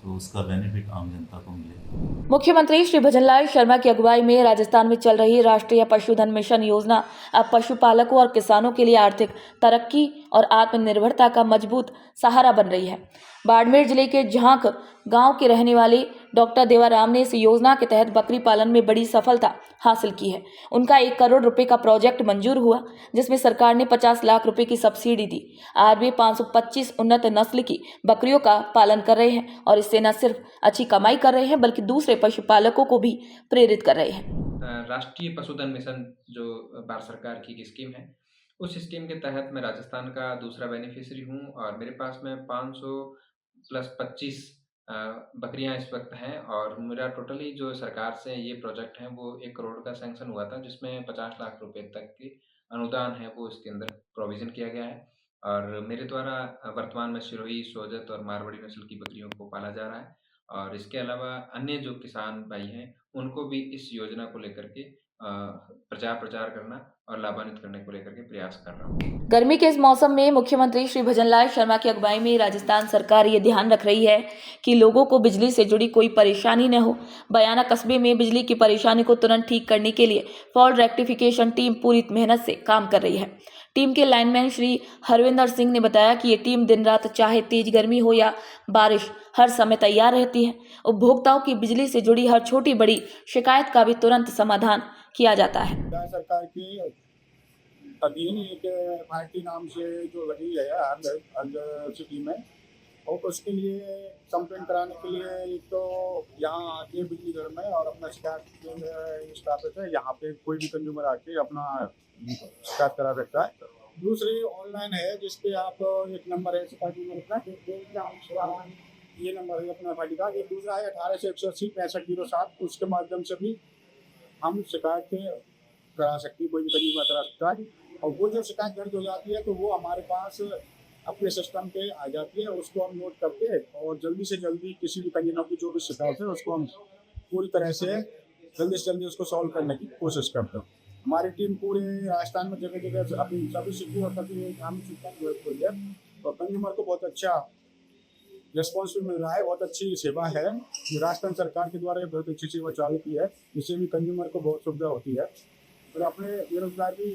तो तो उसका बेनिफिट आम जनता को मिलेगा। मुख्यमंत्री श्री भजनलाल शर्मा की अगुवाई में राजस्थान में चल रही राष्ट्रीय पशुधन मिशन योजना अब पशुपालकों और किसानों के लिए आर्थिक तरक्की और आत्मनिर्भरता का मजबूत सहारा बन रही है। बाड़मेर जिले के झांक गांव के रहने वाले डॉक्टर देवाराम ने इस योजना के तहत बकरी पालन में बड़ी सफलता हासिल की है। उनका 1 करोड़ रुपए का प्रोजेक्ट मंजूर हुआ, जिसमें सरकार ने 50 लाख रुपए की सब्सिडी दी। आज वे 525 उन्नत नस्ल की बकरियों का पालन कर रहे हैं और इससे न सिर्फ अच्छी कमाई कर रहे हैं बल्कि दूसरे पशुपालकों को भी प्रेरित कर रहे हैं। राष्ट्रीय पशुधन मिशन जो भारत सरकार की स्कीम है, उस स्कीम के तहत मैं राजस्थान का दूसरा बेनिफिशियरी हूँ और मेरे पास में 500 + 25 बकरियां इस वक्त हैं और मेरा टोटली जो सरकार से ये प्रोजेक्ट है वो 1 करोड़ का सैंक्शन हुआ था, जिसमें 50 लाख रुपए तक के अनुदान है वो इसके अंदर प्रोविज़न किया गया है। और मेरे द्वारा वर्तमान में सिरोही, सोजत और मारवाड़ी नस्ल की बकरियों को पाला जा रहा है और इसके अलावा अन्य जो किसान भाई हैं उनको भी इस योजना को लेकर के प्रचार करना और लाभान्वित करने को लेकर के प्रयास कर रहा हूँ। गर्मी के इस मौसम में मुख्यमंत्री श्री भजनलाल शर्मा की अगुवाई में राजस्थान सरकार ये ध्यान रख रही है कि लोगों को बिजली से जुड़ी कोई परेशानी न हो। बयाना कस्बे में बिजली की परेशानी को तुरंत ठीक करने के लिए फॉल्ट रेक्टिफिकेशन टीम पूरी मेहनत से काम कर रही है। टीम के लाइनमैन श्री हरविंदर सिंह ने बताया कि ये टीम दिन रात चाहे तेज गर्मी हो या बारिश हर समय तैयार रहती है। उपभोक्ताओं की बिजली से जुड़ी हर छोटी बड़ी शिकायत का भी तुरंत समाधान किया जाता है। सरकार की अधीन एक पार्टी नाम से जो लगी है हर सिटी में, और उसके लिए कंप्लेन कराने के लिए एक तो यहाँ आके बिजली घर में और अपना शिकायत स्थापित है, यहाँ पे कोई भी कंज्यूमर आके अपना शिकायत करा सकता है। दूसरी ऑनलाइन है जिसपे आप एक नंबर है पार्टी में अपना, ये नंबर है अपना पार्टी का। एक दूसरा है 18 से 180 6507, उसके माध्यम से भी हम शिकायत करा सकते हैं, कोई भी कंज्यूमर करा सकता है। और वो जो शिकायत दर्ज हो जाती है तो वो हमारे पास अपने सिस्टम पे आ जाती है, उसको हम नोट करके और जल्दी से जल्दी किसी भी कंज्यूमर की जो भी शिकायत है उसको हम पूरी तरह से जल्दी उसको सॉल्व करने की कोशिश करते हैं। हमारी टीम पूरे राजस्थान में जगह जगह अपनी सभी सिटी और सभी ग्रामीण सिस्टम है और कंज्यूमर को बहुत अच्छा रिस्पॉन्स भी मिल रहा है, बहुत अच्छी सेवा है। राजस्थान सरकार के द्वारा बहुत अच्छी सेवा चालू की है, जिससे भी कंज्यूमर को बहुत सुविधा होती है और अपने बेरोजगार भी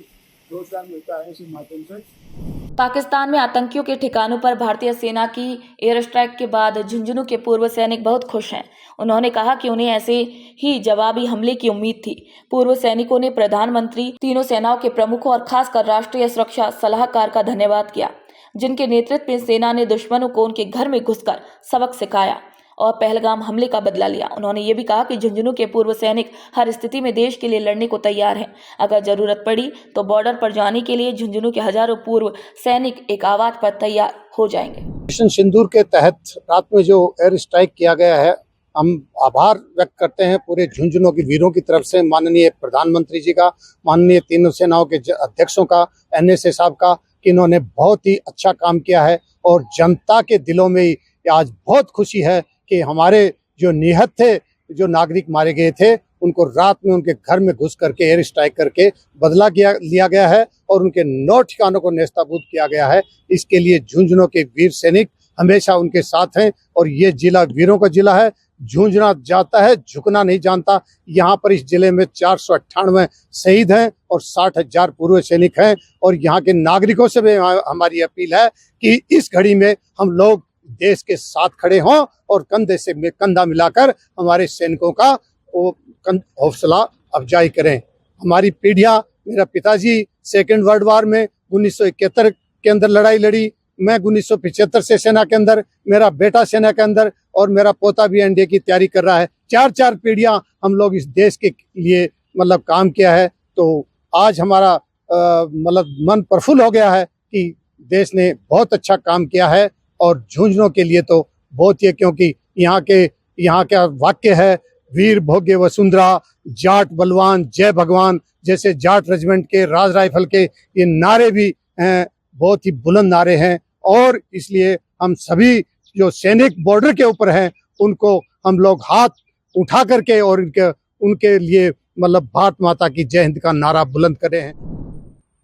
रोजगार मिलता है इसी माध्यम से। पाकिस्तान में आतंकियों के ठिकानों पर भारतीय सेना की एयर स्ट्राइक के बाद झुंझुनू के पूर्व सैनिक बहुत खुश हैं। उन्होंने कहा कि उन्हें ऐसे ही जवाबी हमले की उम्मीद थी। पूर्व सैनिकों ने प्रधानमंत्री, तीनों सेनाओं के प्रमुखों और खासकर राष्ट्रीय सुरक्षा सलाहकार का धन्यवाद किया, जिनके नेतृत्व में सेना ने दुश्मनों को उनके घर में घुसकर सबक सिखाया और पहलगाम हमले का बदला लिया। उन्होंने ये भी कहा कि झुंझुनू के पूर्व सैनिक हर स्थिति में देश के लिए लड़ने को तैयार हैं। अगर जरूरत पड़ी तो बॉर्डर पर जाने के लिए झुंझुनू के हजारों पूर्व सैनिक एक आवाज पर तैयार हो जाएंगे। मिशन सिंदूर के तहत रात में जो एयर स्ट्राइक किया गया है, हम आभार व्यक्त करते हैं पूरे झुंझुनू के वीरों की तरफ से, माननीय प्रधानमंत्री जी का, माननीय तीनों सेनाओं के अध्यक्षों का, NSA साहब का, कि इन्होंने बहुत ही अच्छा काम किया है। और जनता के दिलों में आज बहुत खुशी है कि हमारे जो निहत थे, जो नागरिक मारे गए थे, उनको रात में उनके घर में घुस करके एयर स्ट्राइक करके बदला लिया गया है और उनके 9 ठिकानों को नेस्ताबूद किया गया है। इसके लिए झुंझुनू के वीर सैनिक हमेशा उनके साथ हैं और ये जिला वीरों का जिला है। झुंझुना जाता है, झुकना नहीं जानता। यहाँ पर इस जिले में 498 शहीद हैं और 60,000 पूर्व सैनिक हैं। और यहाँ के नागरिकों से भी हमारी अपील है कि इस घड़ी में हम लोग देश के साथ खड़े हों और कंधे से कंधा मिलाकर हमारे सैनिकों का हौसला अफजाई करें। हमारी पीढ़ियां, मेरा पिताजी सेकेंड वर्ल्ड वॉर में 1971 के अंदर लड़ाई लड़ी, मैं 1975 से सेना के अंदर, मेरा बेटा सेना के अंदर और मेरा पोता भी NDA की तैयारी कर रहा है। 4 पीढ़ियां हम लोग इस देश के लिए काम किया है। तो आज हमारा मन प्रफुल्ल हो गया है कि देश ने बहुत अच्छा काम किया है और झुंझुनू के लिए तो बहुत ही, क्योंकि यहाँ का वाक्य है, वीर भोग्य वसुंधरा, जाट बलवान जय भगवान, जैसे जाट रेजिमेंट के, राज राइफल के ये नारे भी हैं, बहुत ही बुलंद नारे हैं। और इसलिए हम सभी जो सैनिक बॉर्डर के ऊपर हैं उनको हम लोग हाथ उठा करके और उनके लिए भारत माता की जय हिंद का नारा बुलंद करे हैं।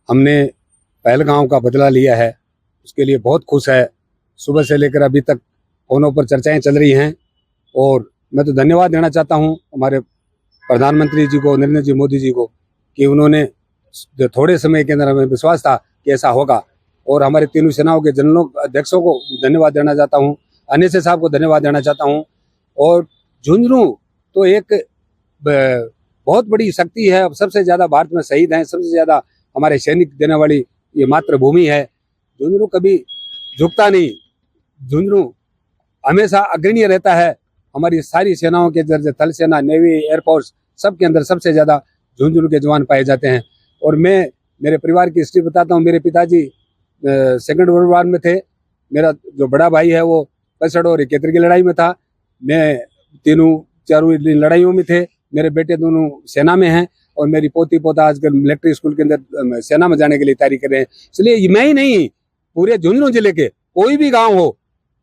हमने पहलगाम का बदला लिया है, उसके लिए बहुत खुश है। सुबह से लेकर अभी तक फोनों पर चर्चाएं चल रही हैं और मैं तो धन्यवाद देना चाहता हूँ हमारे प्रधानमंत्री जी को, नरेंद्र जी मोदी जी को, कि उन्होंने जो थोड़े समय के अंदर हमें विश्वास था कि ऐसा होगा। और हमारे तीनों सेनाओं के जनरलों अध्यक्षों को धन्यवाद देना चाहता हूँ, अनिल साहब को धन्यवाद देना चाहता हूँ। और झुंझुनू तो एक बहुत बड़ी शक्ति है। अब सबसे ज़्यादा भारत में शहीद हैं, सबसे ज़्यादा हमारे सैनिक देने वाली ये मातृभूमि है। झुंझुनू कभी झुकता नहीं, झुंझुनू हमेशा अग्रणी रहता है। हमारी सारी सेनाओं के दर्जे, थल सेना, नेवी, एयरफोर्स, सबके अंदर सबसे ज़्यादा झुंझुनू के जवान पाए जाते हैं। और मैं मेरे परिवार की हिस्ट्री बताता हूँ। मेरे पिताजी सेकंड वर्ल्ड वॉर में थे। मेरा जो बड़ा भाई है वो 65 और 71 की लड़ाई में था। मैं चारों लड़ाइयों में थे। मेरे बेटे दोनों सेना में हैं और मेरी पोती पोता आजकल मिलिट्री स्कूल के अंदर सेना में जाने के लिए तैयारी कर रहे हैं। इसलिए मैं ही नहीं, पूरे झुंझुनू जिले के कोई भी गांव हो,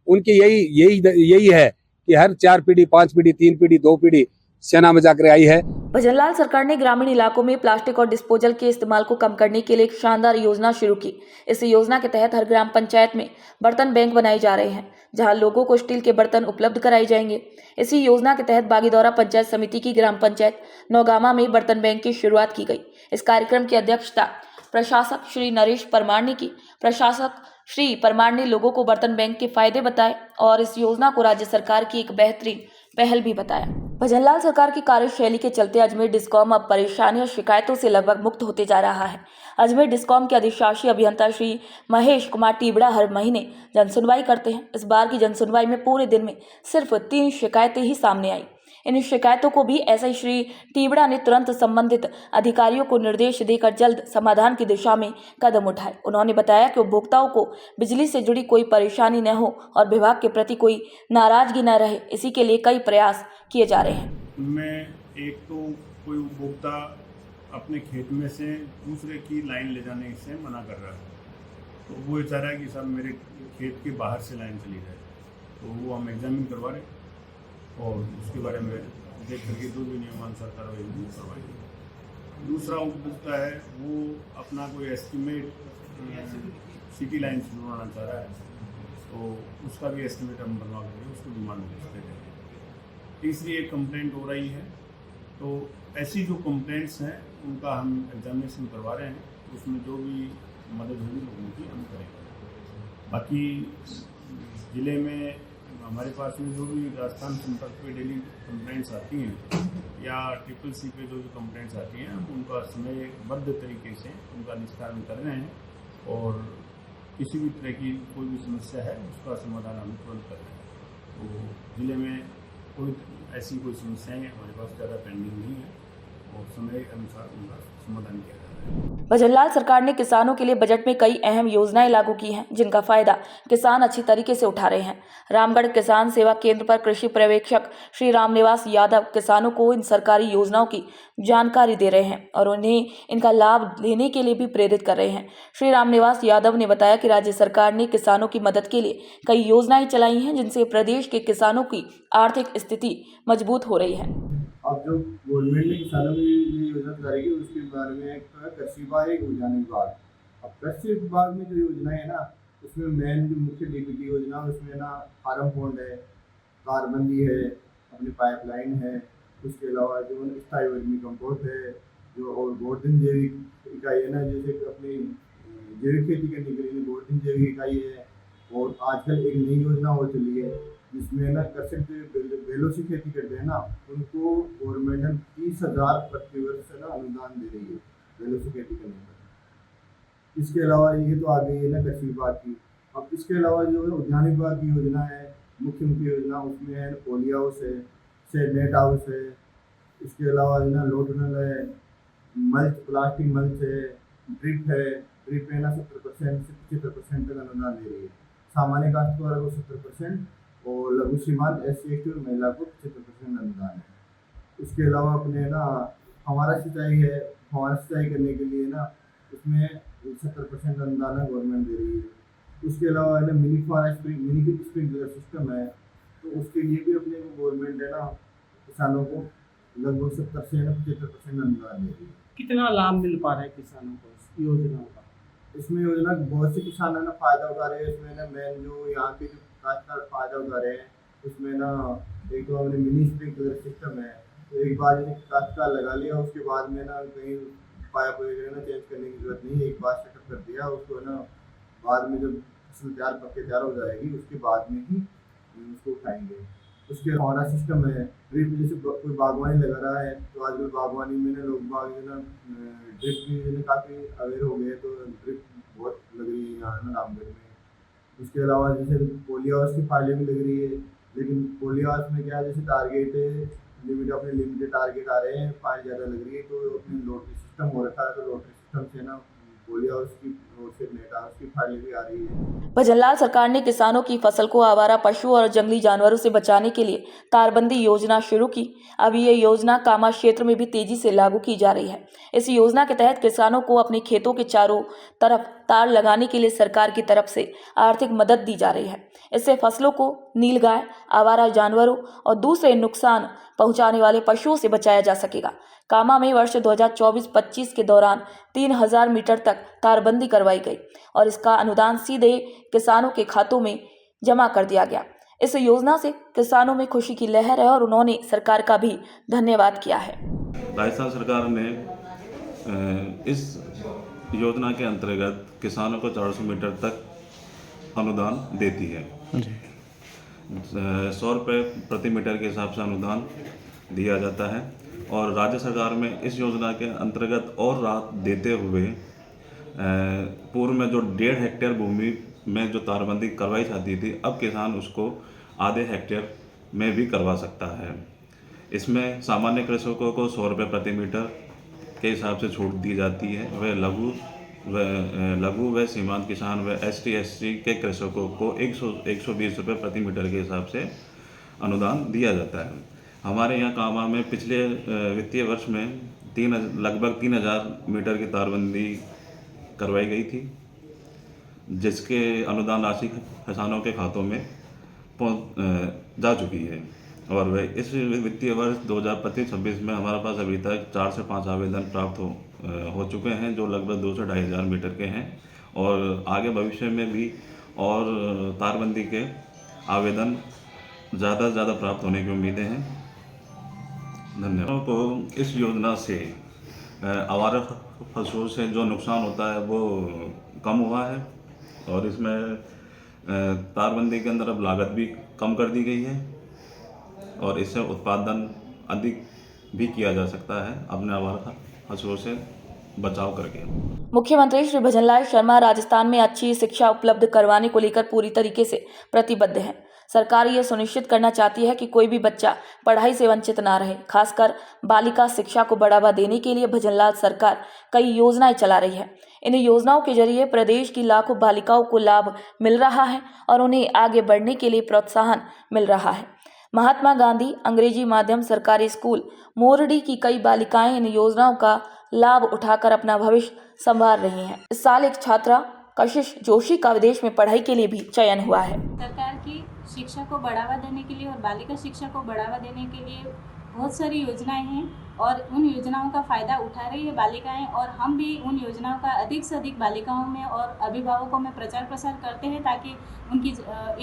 उनकी यही है कि हर 4 पीढ़ी, 5 पीढ़ी, 3 पीढ़ी, 2 पीढ़ी सेना में जाकर आई है। भजनलाल सरकार ने ग्रामीण इलाकों में प्लास्टिक और डिस्पोजल के इस्तेमाल को कम करने के लिए एक शानदार योजना शुरू की। इस योजना के तहत हर ग्राम पंचायत में बर्तन बैंक बनाए जा रहे हैं, जहां लोगों को स्टील के बर्तन उपलब्ध कराए जाएंगे। इसी योजना के तहत बागीदौरा पंचायत समिति की ग्राम पंचायत नौगामा में बर्तन बैंक की शुरुआत की गई। इस कार्यक्रम की अध्यक्षता प्रशासक श्री नरेश परमार ने की। प्रशासक श्री परमार ने लोगों को बर्तन बैंक के फायदे बताए और इस योजना को राज्य सरकार की एक बेहतरीन पहल भी बताया। भजनलाल सरकार की कार्यशैली के चलते अजमेर डिस्कॉम अब परेशानी और शिकायतों से लगभग मुक्त होते जा रहा है। अजमेर डिस्कॉम के अधिशासी अभियंता श्री महेश कुमार टीबड़ा हर महीने जनसुनवाई करते हैं। इस बार की जनसुनवाई में पूरे दिन में सिर्फ 3 शिकायतें ही सामने आई। इन शिकायतों को भी ऐसे ही श्री टीबड़ा ने तुरंत संबंधित अधिकारियों को निर्देश देकर जल्द समाधान की दिशा में कदम उठाए। उन्होंने बताया कि उपभोक्ताओं को बिजली से जुड़ी कोई परेशानी न हो और विभाग के प्रति कोई नाराजगी न रहे, इसी के लिए कई प्रयास किए जा रहे हैं। उनमें एक तो कोई उपभोक्ता अपने खेत में से दूसरे की लाइन ले जाने से मना कर रहा है, तो वो चाह रहा है कि साहब मेरे खेत के बाहर से लाइन चली जाए, तो वो हम एग्जामिन करवा रहे हैं और उसके बारे में देख करके जो भी नियमानुसार कार्रवाई करवाएंगे। दूसरा उपभोक्ता है वो अपना कोई एस्टिमेट सिटी लाइन से बनवाना चाह रहा है, तो उसका भी एस्टिमेट हम बनवा करके उसको डिमांड दे देंगे। तीसरी एक कंप्लेंट हो रही है, तो ऐसी जो कंप्लेंट्स हैं उनका हम एग्जामिनेशन करवा रहे हैं, उसमें जो भी मदद होगी लोगों की हम करेंगे। बाकी ज़िले में हमारे पास में जो भी राजस्थान संपर्क पे डेली कंप्लेंट्स आती हैं या CCC पे जो भी कंप्लेंट्स आती हैं, हम उनका समयबद्ध तरीके से उनका निस्तारण कर रहे हैं और किसी भी तरह की कोई भी समस्या है उसका समाधान हम तुरंत कर रहे हैं। तो ज़िले में कोई ऐसी कोई समस्याएं हमारे पास ज़्यादा पेंडिंग नहीं है और समय के अनुसार उनका समाधान किया जा रहा है। भजनलाल सरकार ने किसानों के लिए बजट में कई अहम योजनाएं लागू की हैं, जिनका फायदा किसान अच्छी तरीके से उठा रहे हैं। रामगढ़ किसान सेवा केंद्र पर कृषि पर्यवेक्षक श्री रामनिवास यादव किसानों को इन सरकारी योजनाओं की जानकारी दे रहे हैं और उन्हें इनका लाभ लेने के लिए भी प्रेरित कर रहे हैं। श्री रामनिवास यादव ने बताया कि राज्य सरकार ने किसानों की मदद के लिए कई योजनाएं चलाई हैं, जिनसे प्रदेश के किसानों की आर्थिक स्थिति मजबूत हो रही है। अब जो गवर्नमेंट ने किसानों की योजना करेगी उसके बारे में कृषि विभाग, एक उद्यान विभाग। अब कृषि विभाग में जो योजना है ना, उसमें मेन जो मुख्य DBT योजना उसमें ना फार्म पॉन्ड है, कारबंदी है, अपनी पाइपलाइन है, उसके अलावा जो स्थायी वर्मी कंपोस्ट है, जो और गोवर्धन जैविक इकाई है ना, जैसे अपनी जैविक खेती करने के लिए गोवर्धन जैविक इकाई है। और आजकल एक नई योजना और चली है जिसमें ना कृषक जो बैलों से खेती करते हैं ना, उनको गवर्नमेंट 30,000 प्रति वर्ष से ना अनुदान दे रही है बैलों से खेती करने पर। इसके अलावा ये तो आ गई है ना कृषि विभाग की। अब इसके अलावा जो है उद्यान विभाग की योजना है, मुख्य योजना, उसमें है पोली हाउस है, नेट हाउस है, इसके अलावा जो ना लो टनल है, मल्च, प्लास्टिक मल्च है, ड्रिप है ना 70% से 75% तक अनुदान दे रही है। सामान्य काश्तकार को 70% और लघु सीमांत SC/ST और महिला को 75% अनुदान है। उसके अलावा अपने ना हमारा सिंचाई है, हमारा सिंचाई करने के लिए ना उसमें 70% अनुदान गवर्नमेंट दे रही है। उसके अलावा है ना मिनी स्प्रिंकलर सिस्टम है, तो उसके लिए भी अपने गवर्नमेंट है ना किसानों को लगभग 70 से 75% अनुदान दे रही है। कितना लाभ मिल पा रहा है किसानों को इस योजना का? इसमें योजना बहुत से किसान है ना फायदा उठा रहे हैं। इसमें ना मेन जो यहाँ के जो काश्तकार फायदा उठा रहे हैं, उसमें ना एक तो हमने मिनी स्प्रिंकलर सिस्टम है, तो एक बार जैसे काश्तकार लगा लिया उसके बाद में ना कहीं पाइप वगैरह ना चेंज करने की जरूरत नहीं है, एक बार सेटअप कर दिया उसको ना, बाद में जब फसल तैयार हो जाएगी उसके बाद में ही उसको उठाएंगे। उसके हमारा सिस्टम है ड्रिप, जैसे कोई बागवानी लगा रहा है तो आजकल बागवानी में ना लोग बाग जो ना ड्रिप में काफ़ी अवेयर हो गए, तो ड्रिप बहुत लग रही है यहाँ ना रामगढ़ में। उसके अलावा जैसे पोलियो हाउस की फाइलें भी लग रही है, लेकिन पोलियो हाउस में क्या है, जैसे टारगेट अपने लिमिटेड टारगेट आ रहे हैं, फाइल ज़्यादा लग रही है, तो अपने लॉटरी सिस्टम हो रखा है, तो लॉटरी सिस्टम से ना पोलियो हाउस की और फिर नेट हाउस की फाइलें भी आ रही है। भजनलाल सरकार ने किसानों की फसल को आवारा पशु और जंगली जानवरों से बचाने के लिए तारबंदी योजना शुरू की। अब ये योजना कामा क्षेत्र में भी तेजी से लागू की जा रही है। इस योजना के तहत किसानों को अपने खेतों के चारों तरफ तार लगाने के लिए सरकार की तरफ से आर्थिक मदद दी जा रही है। इससे फसलों को नीलगाय, आवारा जानवरों और दूसरे नुकसान पहुंचाने वाले पशुओं से बचाया जा सकेगा। कामा में वर्ष 2024-25 के दौरान 3000 मीटर तक तारबंदी करवाई गई और इसका अनुदान सीधे किसानों के खातों में जमा कर दिया गया। इस योजना से किसानों में खुशी की लहर है और उन्होंने सरकार का भी धन्यवाद किया है। राजस्थान सरकार ने इस योजना के अंतर्गत किसानों को 400 मीटर तक अनुदान देती है। 100 रुपये प्रति मीटर के हिसाब से अनुदान दिया जाता है और राज्य सरकार में इस योजना के अंतर्गत और राहत देते हुए पूर्व में जो 1.5 हेक्टेयर भूमि में जो तारबंदी करवाई जाती थी, अब किसान उसको आधे हेक्टेयर में भी करवा सकता है। इसमें सामान्य कृषकों को 100 रुपये प्रति मीटर के हिसाब से छूट दी जाती है। वह लघु व सीमांत किसान व ST के कृषकों को 120 रुपये प्रति मीटर के हिसाब से अनुदान दिया जाता है। हमारे यहाँ कामा में पिछले वित्तीय वर्ष में लगभग 3000 मीटर की तारबंदी करवाई गई थी, जिसके अनुदान राशि किसानों के खातों में जा चुकी है और वह इस वित्तीय वर्ष 2025-26 में हमारे पास अभी तक 4 से 5 आवेदन प्राप्त हो चुके हैं, जो लगभग 2 से 2500 मीटर के हैं और आगे भविष्य में भी और तारबंदी के आवेदन ज़्यादा से ज़्यादा प्राप्त होने की उम्मीदें हैं। धन्यवाद। तो इस योजना से आवारा पशुओं से जो नुकसान होता है वो कम हुआ है और इसमें तारबंदी के अंदर अब लागत भी कम कर दी गई है और इससे उत्पादन अधिक भी किया जा सकता है अपने आवारा पशुओं से बचाव करके। मुख्यमंत्री श्री भजनलाल शर्मा राजस्थान में अच्छी शिक्षा उपलब्ध करवाने को लेकर पूरी तरीके से प्रतिबद्ध है। सरकार ये सुनिश्चित करना चाहती है कि कोई भी बच्चा पढ़ाई से वंचित ना रहे। खासकर बालिका शिक्षा को बढ़ावा देने के लिए भजनलाल सरकार कई योजनाएं चला रही है। इन योजनाओं के जरिए प्रदेश की लाखों बालिकाओं को लाभ मिल रहा है और उन्हें आगे बढ़ने के लिए प्रोत्साहन मिल रहा है। महात्मा गांधी अंग्रेजी माध्यम सरकारी स्कूल मोरडी की कई बालिकाएं इन योजनाओं का लाभ उठाकर अपना भविष्य संवार रही हैं। इस साल एक छात्रा कशिश जोशी का विदेश में पढ़ाई के लिए भी चयन हुआ है। सरकार की शिक्षा को बढ़ावा देने के लिए और बालिका शिक्षा को बढ़ावा देने के लिए बहुत सारी योजनाएं हैं और उन योजनाओं का फ़ायदा उठा रही है बालिकाएं और हम भी उन योजनाओं का अधिक से अधिक बालिकाओं में और अभिभावकों में प्रचार प्रसार करते हैं ताकि उनकी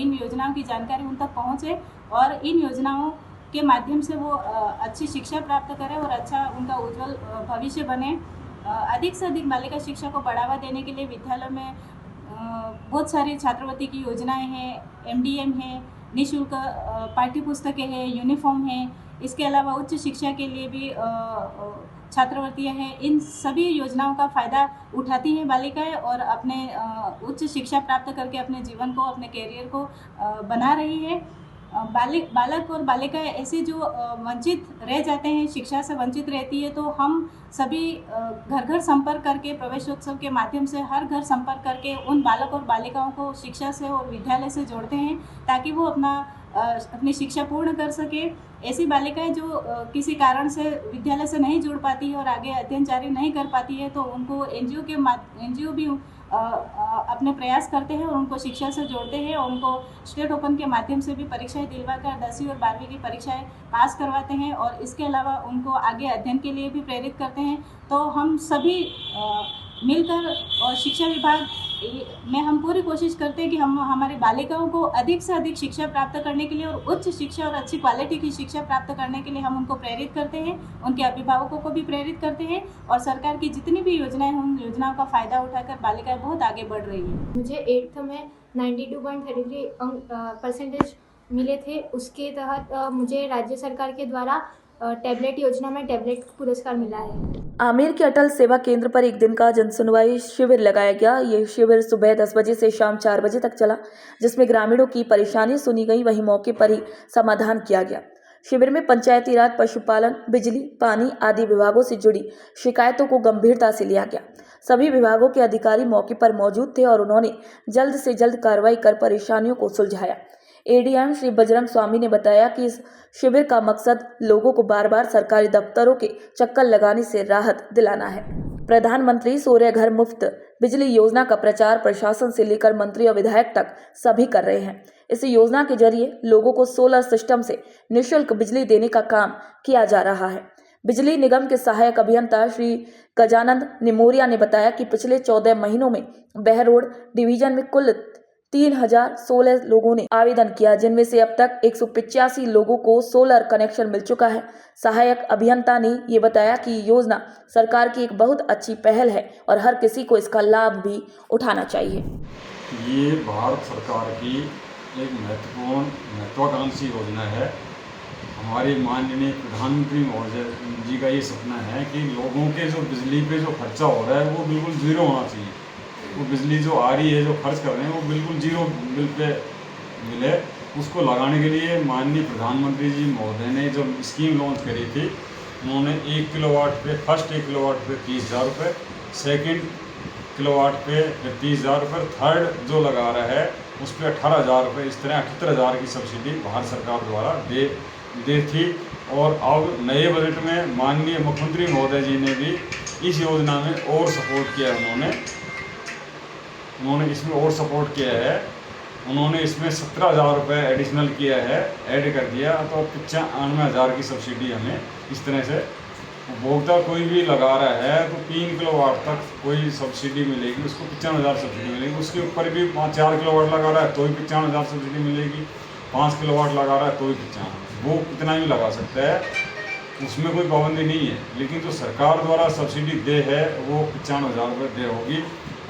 इन योजनाओं की जानकारी उन तक पहुँचे और इन योजनाओं के माध्यम से वो अच्छी शिक्षा प्राप्त करें और अच्छा उनका उज्जवल भविष्य बने। अधिक से अधिक बालिका शिक्षा को बढ़ावा देने के लिए विद्यालयों में बहुत सारी छात्रवृत्ति की योजनाएं हैं, MDM है, निःशुल्क पाठ्य पुस्तकें हैं, यूनिफॉर्म है। इसके अलावा उच्च शिक्षा के लिए भी छात्रवृत्तियां हैं। इन सभी योजनाओं का फ़ायदा उठाती हैं बालिकाएं और अपने उच्च शिक्षा प्राप्त करके अपने जीवन को, अपने कैरियर को बना रही है। बालक और बालिकाएं ऐसे जो वंचित रह जाते हैं, शिक्षा से वंचित रहती है, तो हम सभी घर घर संपर्क करके प्रवेशोत्सव के माध्यम से हर घर संपर्क करके उन बालक और बालिकाओं को शिक्षा से और विद्यालय से जोड़ते हैं ताकि वो अपनी शिक्षा पूर्ण कर सके। ऐसी बालिकाएं जो किसी कारण से विद्यालय से नहीं जुड़ पाती है और आगे अध्ययन जारी नहीं कर पाती है, तो उनको NGO भी अपने प्रयास करते हैं और उनको शिक्षा से जोड़ते हैं और उनको स्टेट ओपन के माध्यम से भी परीक्षाएं दिलवाकर 10वीं और 12वीं की परीक्षाएं पास करवाते हैं और इसके अलावा उनको आगे अध्ययन के लिए भी प्रेरित करते हैं। तो हम सभी मिलकर और शिक्षा विभाग में हम पूरी कोशिश करते हैं कि हम हमारे बालिकाओं को अधिक से अधिक शिक्षा प्राप्त करने के लिए और उच्च शिक्षा और अच्छी क्वालिटी की शिक्षा प्राप्त करने के लिए हम उनको प्रेरित करते हैं, उनके अभिभावकों को भी प्रेरित करते हैं और सरकार की जितनी भी योजनाएं हैं उन योजनाओं का फ़ायदा उठाकर बालिकाएं बहुत आगे बढ़ रही हैं। मुझे 8th में 92.33 परसेंटेज मिले थे। उसके तहत मुझे राज्य सरकार के द्वारा टैबलेट योजना में टैबलेट पुरस्कार मिला है। आमेर के अटल सेवा केंद्र पर एक दिन का जनसुनवाई शिविर लगाया गया। ये शिविर सुबह 10 बजे से शाम 4 बजे तक चला, जिसमें ग्रामीणों की परेशानी सुनी गई, वहीं मौके पर ही समाधान किया गया। शिविर में पंचायती राज, पशुपालन, बिजली, पानी आदि विभागों से जुड़ी शिकायतों को गंभीरता से लिया गया। सभी विभागों के अधिकारी मौके पर मौजूद थे और उन्होंने जल्द से जल्द कार्रवाई कर परेशानियों को सुलझाया। एडीएम श्री बजरंग स्वामी ने बताया कि इस शिविर का मकसद लोगों को बार बार सरकारी दफ्तरों के चक्कर लगाने से राहत दिलाना है। प्रधानमंत्री सूर्य घर मुफ्त बिजली योजना का प्रचार प्रशासन से लेकर मंत्री और विधायक तक सभी कर रहे हैं। इस योजना के जरिए लोगों को सोलर सिस्टम से निःशुल्क बिजली देने का काम किया जा रहा है। बिजली निगम के सहायक अभियंता श्री गजानंद निमोरिया ने बताया कि पिछले 14 महीनों में बहरोड डिवीजन में कुल 3016 लोगों ने आवेदन किया, जिनमें से अब तक 185 लोगों को सोलर कनेक्शन मिल चुका है। सहायक अभियंता ने ये बताया कि योजना सरकार की एक बहुत अच्छी पहल है और हर किसी को इसका लाभ भी उठाना चाहिए। ये भारत सरकार की एक महत्वाकांक्षी योजना है। हमारे माननीय प्रधानमंत्री महोदय जी का ये सपना है कि लोगों के जो बिजली पे जो खर्चा हो रहा है वो बिल्कुल ज़ीरो होना चाहिए। वो बिजली जो आ रही है, जो खर्च कर रहे हैं, वो बिल्कुल जीरो बिल पे मिले। उसको लगाने के लिए माननीय प्रधानमंत्री जी महोदय ने जो स्कीम लॉन्च करी थी, उन्होंने 1 किलोवाट पे फर्स्ट 1 किलोवाट पे 30,000 रुपये, सेकेंड किलोवाट पे 30,000 रुपये, थर्ड जो लगा रहा है उस पर 18,000 रुपये, इस तरह 78,000 की सब्सिडी भारत सरकार द्वारा दे थी। और अब नए बजट में माननीय मुख्यमंत्री महोदय जी ने भी इस योजना में और सपोर्ट किया। उन्होंने इसमें और सपोर्ट किया है। उन्होंने इसमें 17,000 रुपये एडिशनल किया है, ऐड कर दिया, तो 95,000 की सब्सिडी हमें इस तरह से उपभोक्ता कोई भी लगा रहा है तो 3 किलोवाट तक कोई सब्सिडी मिलेगी, उसको 95,000 सब्सिडी मिलेगी। उसके ऊपर भी 4 किलोवाट लगा रहा है तो भी 95,000 सब्सिडी मिलेगी। 5 किलोवाट लगा रहा है तो भी 95, वो कितना भी लगा सकता है, उसमें कोई पाबंदी नहीं है। लेकिन जो सरकार द्वारा सब्सिडी दे है वो 95,000 रुपये दे होगी।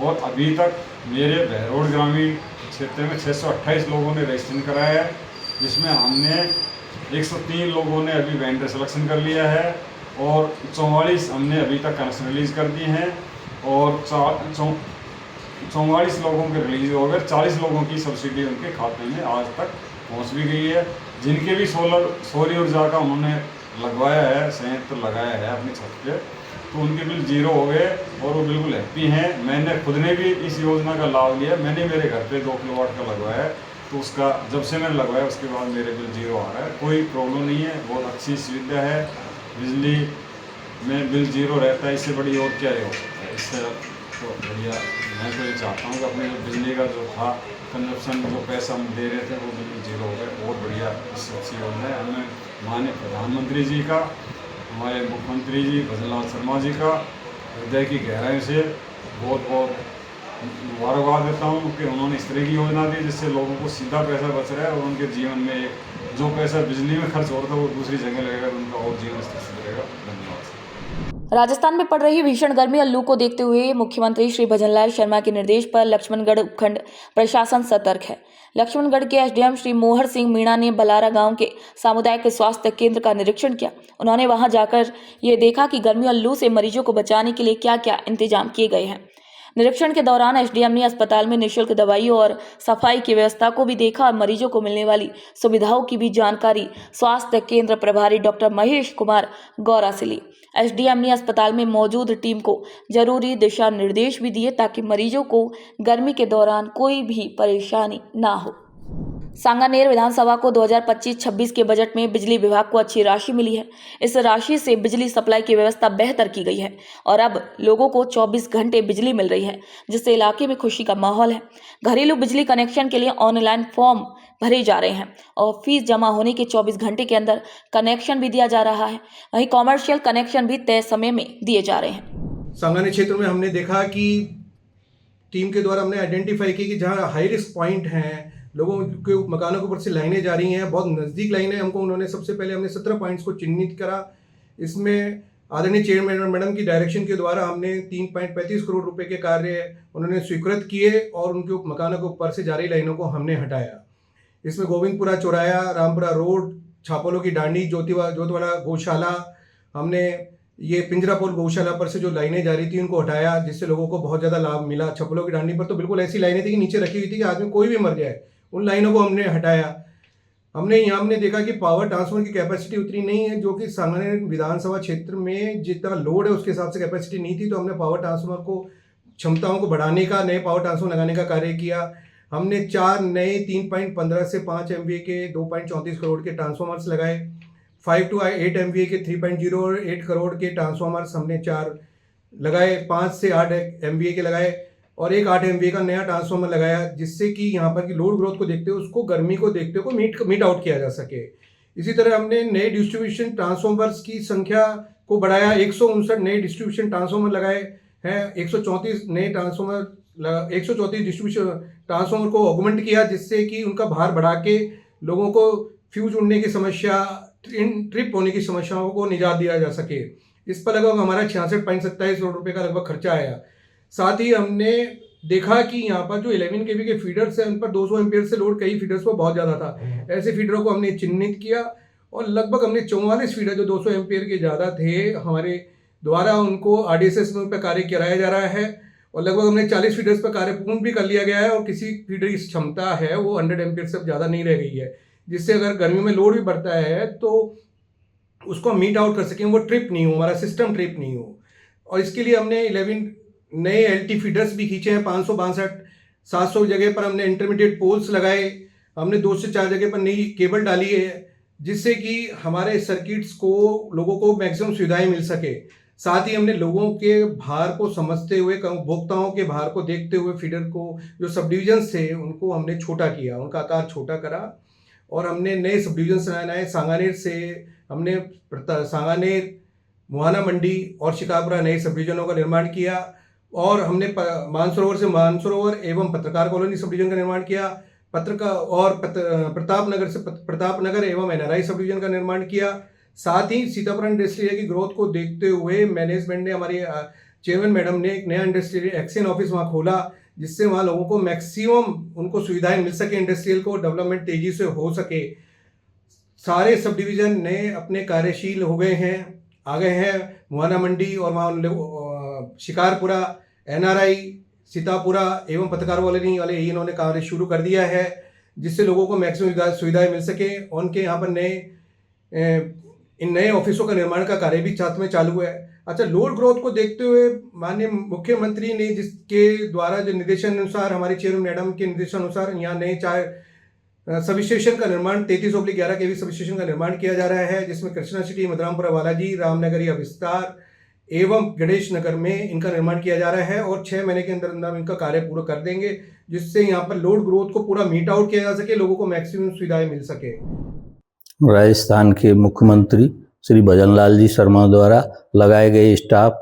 और अभी तक मेरे बहरोड ग्रामीण क्षेत्र में 628 लोगों ने रजिस्ट्रेशन कराया है, जिसमें हमने 103 लोगों ने अभी वेंडर सिलेक्शन कर लिया है और 44 हमने अभी तक कनेक्शन रिलीज़ कर दिए हैं और 44 लोगों के रिलीज हो गए। 40 लोगों की सब्सिडी उनके खाते में आज तक पहुंच भी गई है। जिनके भी सौर ऊर्जा का उन्होंने लगवाया है, संयंत्र लगाया है अपनी छत पे, तो उनके बिल जीरो हो गए और वो बिल्कुल हैप्पी हैं। मैंने खुद ने भी इस योजना का लाभ लिया। मैंने मेरे घर पे 2 किलोवाट का लगवाया है, तो उसका जब से मैंने लगवाया उसके बाद मेरे बिल जीरो आ रहा है, कोई प्रॉब्लम नहीं है। बहुत अच्छी सुविधा है, बिजली में बिल जीरो रहता है, इससे बड़ी और क्या हो सकता है। इससे तो बढ़िया मैं तो ये चाहता हूँ कि अपने जो बिजली का जो था कंजप्शन, जो पैसा हम दे रहे थे वो बिल्कुल जीरो हो गया। बहुत बढ़िया इससे अच्छी योजना है। हमें माननीय प्रधानमंत्री जी का, हमारे मुख्यमंत्री जी भजनलाल शर्मा जी का हृदय की गहराई से बहुत बहुत मुबारकबाद देता हूँ कि उन्होंने इस तरह की योजना दी जिससे लोगों को सीधा पैसा बच रहा है और उनके जीवन में एक जो पैसा बिजली में खर्च हो रहा था वो दूसरी जगह लगेगा, तो उनका और जीवन स्तर सुधरेगा। धन्यवाद। राजस्थान में पड़ रही भीषण गर्मी और लू को देखते हुए मुख्यमंत्री श्री भजनलाल शर्मा के निर्देश पर लक्ष्मणगढ़ उपखंड प्रशासन सतर्क है। लक्ष्मणगढ़ के एसडीएम श्री मोहर सिंह मीणा ने बलारा गांव के सामुदायिक स्वास्थ्य केंद्र का निरीक्षण किया। उन्होंने वहां जाकर ये देखा कि गर्मी और लू से मरीजों को बचाने के लिए क्या क्या इंतजाम किए गए हैं। निरीक्षण के दौरान एसडीएम ने अस्पताल में निःशुल्क दवाइयों और सफाई की व्यवस्था को भी देखा और मरीजों को मिलने वाली सुविधाओं की भी जानकारी स्वास्थ्य केंद्र प्रभारी डॉक्टर महेश कुमार गौरा से ली। एसडीएम ने अस्पताल में मौजूद टीम को जरूरी दिशा निर्देश भी दिए ताकि मरीजों को गर्मी के दौरान कोई भी परेशानी ना हो। सांगानेर विधानसभा को 2025-26 के बजट में बिजली विभाग को अच्छी राशि मिली है। इस राशि से बिजली सप्लाई की व्यवस्था बेहतर की गई है और अब लोगों को 24 घंटे बिजली मिल रही है, जिससे इलाके में खुशी का माहौल है। घरेलू बिजली कनेक्शन के लिए ऑनलाइन फॉर्म भरे जा रहे हैं और फीस जमा होने के 24 घंटे के अंदर कनेक्शन भी दिया जा रहा है। वहीं कॉमर्शियल कनेक्शन भी तय समय में दिए जा रहे हैं। सांगानेर क्षेत्र में हमने देखा कि टीम के द्वारा हमने आइडेंटिफाई की कि जहाँ हाई रिस्क पॉइंट हैं, लोगों के मकानों के ऊपर से लाइनें जा रही हैं, बहुत नज़दीक लाइनें, हमको उन्होंने सबसे पहले हमने 17 पॉइंट्स को चिन्हित करा। इसमें आदरणीय चेयरमैन मैडम की डायरेक्शन के द्वारा हमने 3.35 करोड़ रुपए के कार्य उन्होंने स्वीकृत किए और उनके मकानों के ऊपर से जा रही लाइनों को हमने हटाया। इसमें गोविंदपुरा चौराया, रामपुरा रोड, छापोलों की डांडी, जोतवाड़ा गौशाला, हमने ये पिंजरापुर गौशाला पर से जो लाइनें जा रही थी उनको हटाया, जिससे लोगों को बहुत ज़्यादा लाभ मिला। छापोलों की डांडी पर तो बिल्कुल ऐसी लाइनें थी कि नीचे रखी हुई थी कि आदमी कोई भी मर जाए, उन लाइनों को हमने हटाया। हमने देखा कि पावर ट्रांसफर की कैपेसिटी उतनी नहीं है, जो कि सांगानेर विधानसभा क्षेत्र में जितना लोड है उसके हिसाब से कैपेसिटी नहीं थी, तो हमने पावर ट्रांसफर को क्षमताओं को बढ़ाने का, नए पावर ट्रांसफर लगाने का कार्य किया। हमने 4 नए 3.15 से 5 MVA के 2.34 करोड़ के ट्रांसफार्मर्स लगाए। 5 to 8 MVA के 3.0 और 8 करोड़ के ट्रांसफार्मर्स हमने 4 लगाए। 5 से 8 MVA के लगाए और एक 8 MVA का नया ट्रांसफार्मर लगाया, जिससे कि यहाँ पर की लोड ग्रोथ को देखते हुए, उसको गर्मी को देखते हुए मीट आउट किया जा सके। इसी तरह हमने नए डिस्ट्रीब्यूशन ट्रांसफार्मर्स की संख्या को बढ़ाया। 159 नए डिस्ट्रीब्यूशन ट्रांसफार्मर लगाए हैं। 134 नए ट्रांसफार्मर 134 डिस्ट्रीब्यूशन ट्रांसफार्मर को ऑगमेंट किया, जिससे कि उनका भार बढ़ा के लोगों को फ्यूज उड़ने की समस्या, ट्रिप होने की समस्याओं को निजात दिया जा सके। इस पर लगभग हमारा 66.27 करोड़ रुपए का लगभग खर्चा आया। साथ ही हमने देखा कि यहाँ पर जो 11 kV के फीडर्स हैं, उन पर 200 एम्पियर से लोड कई फीडर्स पर बहुत ज़्यादा था। ऐसे फीडरों को हमने चिन्हित किया और लगभग हमने 44 फीडर जो 200 एम्पियर के ज़्यादा थे हमारे द्वारा, उनको RDSS में उन पर कार्य कराया जा रहा है और लगभग हमने 40 फीडर्स पर कार्य पूर्ण भी कर लिया गया है और किसी फीडर की क्षमता है वो 100 एम्पियर से ज़्यादा नहीं रह गई है, जिससे अगर गर्मी में लोड भी बढ़ता है तो उसको हम मीट आउट कर सकें, वो ट्रिप नहीं हो, हमारा सिस्टम ट्रिप नहीं हो। और इसके लिए हमने 11 नए LT फीडर्स भी खींचे हैं। 562 700 जगह पर हमने इंटरमीडिएट पोल्स लगाए। हमने 2 से 4 जगह पर नई केबल डाली है, जिससे कि हमारे सर्किट्स को लोगों को मैक्सिमम सुविधाएं मिल सके। साथ ही हमने लोगों के भार को समझते हुए, उपभोक्ताओं के भार को देखते हुए फीडर को, जो सब डिविजन्स थे उनको हमने छोटा किया, उनका आकार छोटा करा और हमने नए सब डिविजन्स बनाए। सांगानेर से हमने सांगानेर, मुहाना मंडी और शिकारपुरा नए सब डिविजनों का निर्माण किया और हमने मानसरोवर से मानसरोवर एवं पत्रकार कॉलोनी सब डिवीजन का निर्माण किया। प्रतापनगर से प्रतापनगर एवं NRI सब डिवीजन का निर्माण किया। साथ ही सीतापुर इंडस्ट्रियल की ग्रोथ को देखते हुए मैनेजमेंट ने, हमारी चेयरमैन मैडम ने एक नया इंडस्ट्रियल एक्शन ऑफिस वहाँ खोला, जिससे वहाँ लोगों को मैक्सिमम उनको सुविधाएं मिल सके, इंडस्ट्रियल को डेवलपमेंट तेजी से हो सके। सारे सब डिवीज़न नए अपने कार्यशील हो गए हैं, आ गए हैं। मुहाना मंडी और वहाँ शिकारपुरा, NRI, सीतापुरा एवं पत्रकार कॉलोनी वाले इन्होंने कार्य शुरू कर दिया है, जिससे लोगों को मैक्सिमम सुविधाएं मिल सके। उनके यहाँ पर इन नए ऑफिसों का निर्माण का कार्य भी साथ में चालू है। अच्छा, लोड ग्रोथ को देखते हुए माननीय मुख्यमंत्री ने, जिसके द्वारा जो निर्देशन अनुसार, हमारी चेयरमैन मैडम के निर्देशन अनुसार यहाँ नए 4 सब स्टेशन का निर्माण 33/11 kV सब स्टेशन का निर्माण किया जा रहा है, जिसमें कृष्णा सिटी, मधुरामपुरा बालाजी, रामनगरिया विस्तार एवं गणेश नगर में इनका निर्माण किया जा रहा है और 6 महीने के अंदर अंदर इनका कार्य पूरा कर देंगे, जिससे यहाँ पर लोड ग्रोथ को पूरा मीट आउट किया जा सके, लोगों को मैक्सिमम सुविधाएं मिल सके। राजस्थान के मुख्यमंत्री श्री भजनलाल जी शर्मा द्वारा लगाए गए स्टाफ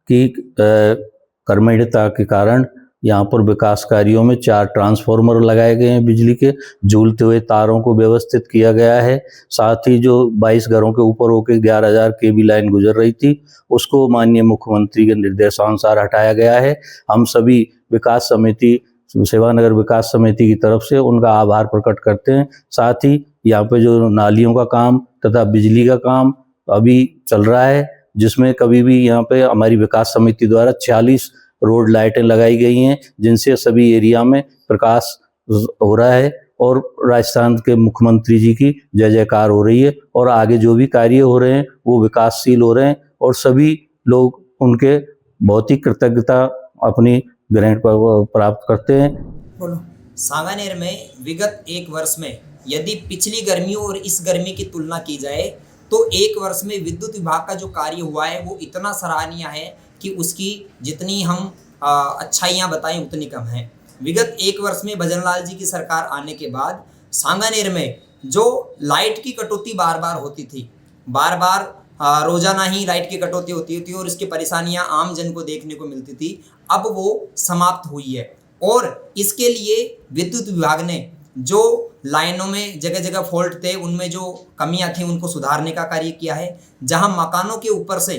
की कर्मठता के कारण यहाँ पर विकास कार्यों में 4 ट्रांसफार्मर लगाए गए हैं, बिजली के झूलते हुए तारों को व्यवस्थित किया गया है। साथ ही जो 22 घरों के ऊपर होकर 11,000 kV लाइन गुजर रही थी, उसको माननीय मुख्यमंत्री के निर्देशानुसार हटाया गया है। हम सभी विकास समिति, सेवानगर विकास समिति की तरफ से उनका आभार प्रकट करते हैं। साथ ही यहाँ पे जो नालियों का काम तथा बिजली का काम अभी चल रहा है, जिसमें कभी भी यहाँ पे हमारी विकास समिति द्वारा 46 रोड लाइटें लगाई गई हैं, जिनसे सभी एरिया में प्रकाश हो रहा है और राजस्थान के मुख्यमंत्री जी की जय जयकार हो रही है और आगे जो भी कार्य हो रहे हैं वो विकासशील हो रहे हैं और सभी लोग उनके बहुत ही कृतज्ञता अपनी ग्रहण प्राप्त करते हैं। बोलो। सांगानेर में विगत 1 वर्ष में यदि पिछली गर्मियों और इस गर्मी की तुलना की जाए तो 1 वर्ष में विद्युत विभाग का जो कार्य हुआ है वो इतना सराहनीय है कि उसकी जितनी हम अच्छाइयाँ बताएं उतनी कम है। विगत 1 वर्ष में भजनलाल जी की सरकार आने के बाद सांगानेर में जो लाइट की कटौती बार बार होती थी, बार बार रोजाना ही लाइट की कटौती होती थी और इसकी परेशानियां आम जन को देखने को मिलती थी, अब वो समाप्त हुई है। और इसके लिए विद्युत विभाग ने जो लाइनों में जगह जगह फॉल्ट थे, उनमें जो कमियां थी उनको सुधारने का कार्य किया है। जहां मकानों के ऊपर से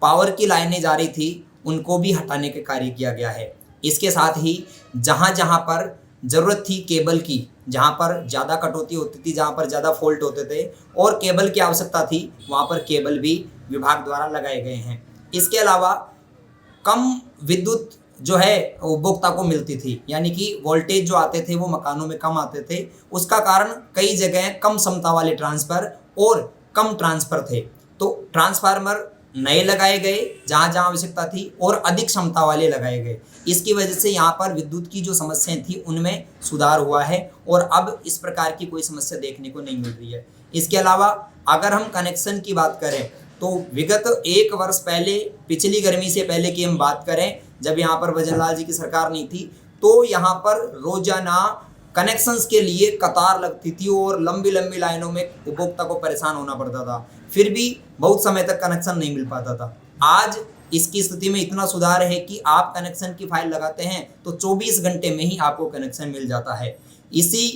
पावर की लाइनें जा रही थी उनको भी हटाने का कार्य किया गया है। इसके साथ ही जहां जहां पर ज़रूरत थी केबल की, जहां पर ज़्यादा कटौती होती थी, जहां पर ज़्यादा फॉल्ट होते थे और केबल की आवश्यकता थी, वहां पर केबल भी विभाग द्वारा लगाए गए हैं। इसके अलावा कम विद्युत जो है उपभोक्ता को मिलती थी, यानी कि वोल्टेज जो आते थे वो मकानों में कम आते थे। उसका कारण कई जगह कम क्षमता वाले ट्रांसफर और कम ट्रांसफर थे, तो ट्रांसफार्मर नए लगाए गए जहां जहां आवश्यकता थी और अधिक क्षमता वाले लगाए गए। इसकी वजह से यहाँ पर विद्युत की जो समस्याएं थी उनमें सुधार हुआ है और अब इस प्रकार की कोई समस्या देखने को नहीं मिल रही है। इसके अलावा अगर हम कनेक्शन की बात करें तो विगत 1 वर्ष पहले, पिछली गर्मी से पहले की हम बात करें, जब यहाँ पर भजनलाल जी की सरकार नहीं थी, तो यहाँ पर रोजाना कनेक्शंस के लिए कतार लगती थी और लंबी लंबी लाइनों में उपभोक्ता को परेशान होना पड़ता था, फिर भी बहुत समय तक कनेक्शन नहीं मिल पाता था। आज इसकी स्थिति में इतना सुधार है कि आप कनेक्शन की फाइल लगाते हैं तो 24 घंटे में ही आपको कनेक्शन मिल जाता है। इसी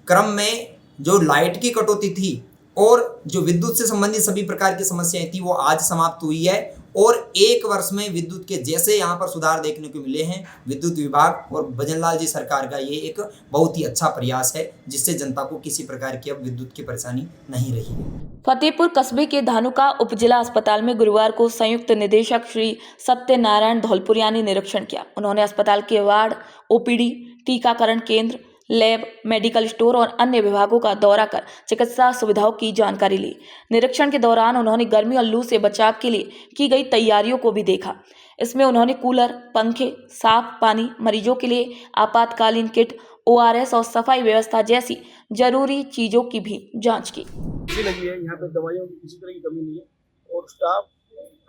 क्रम में जो लाइट की कटौती थी और जो विद्युत से संबंधित सभी प्रकार की समस्याएं थी वो आज समाप्त हुई है और 1 वर्ष में विद्युत के जैसे यहाँ पर सुधार देखने को मिले हैं। विद्युत विभाग और भजनलाल जी सरकार का ये एक बहुत ही अच्छा प्रयास है, जिससे जनता को किसी प्रकार की अब विद्युत की परेशानी नहीं रही है। फतेहपुर कस्बे के धानुका उप जिला अस्पताल में गुरुवार को संयुक्त निदेशक श्री सत्यनारायण धौलपुरिया ने निरीक्षण किया। उन्होंने अस्पताल के वार्ड, ओपीडी, टीकाकरण केंद्र, लैब, मेडिकल स्टोर और अन्य विभागों का दौरा कर चिकित्सा सुविधाओं की जानकारी ली। निरीक्षण के दौरान उन्होंने गर्मी और लू से बचाव के लिए की गई तैयारियों को भी देखा। इसमें उन्होंने कूलर, पंखे, साफ पानी, मरीजों के लिए आपातकालीन किट, ORS और सफाई व्यवस्था जैसी जरूरी चीजों की भी जांच की। लगी है, यहाँ पे दवाइयों की किसी तरह की कमी नहीं है और स्टाफ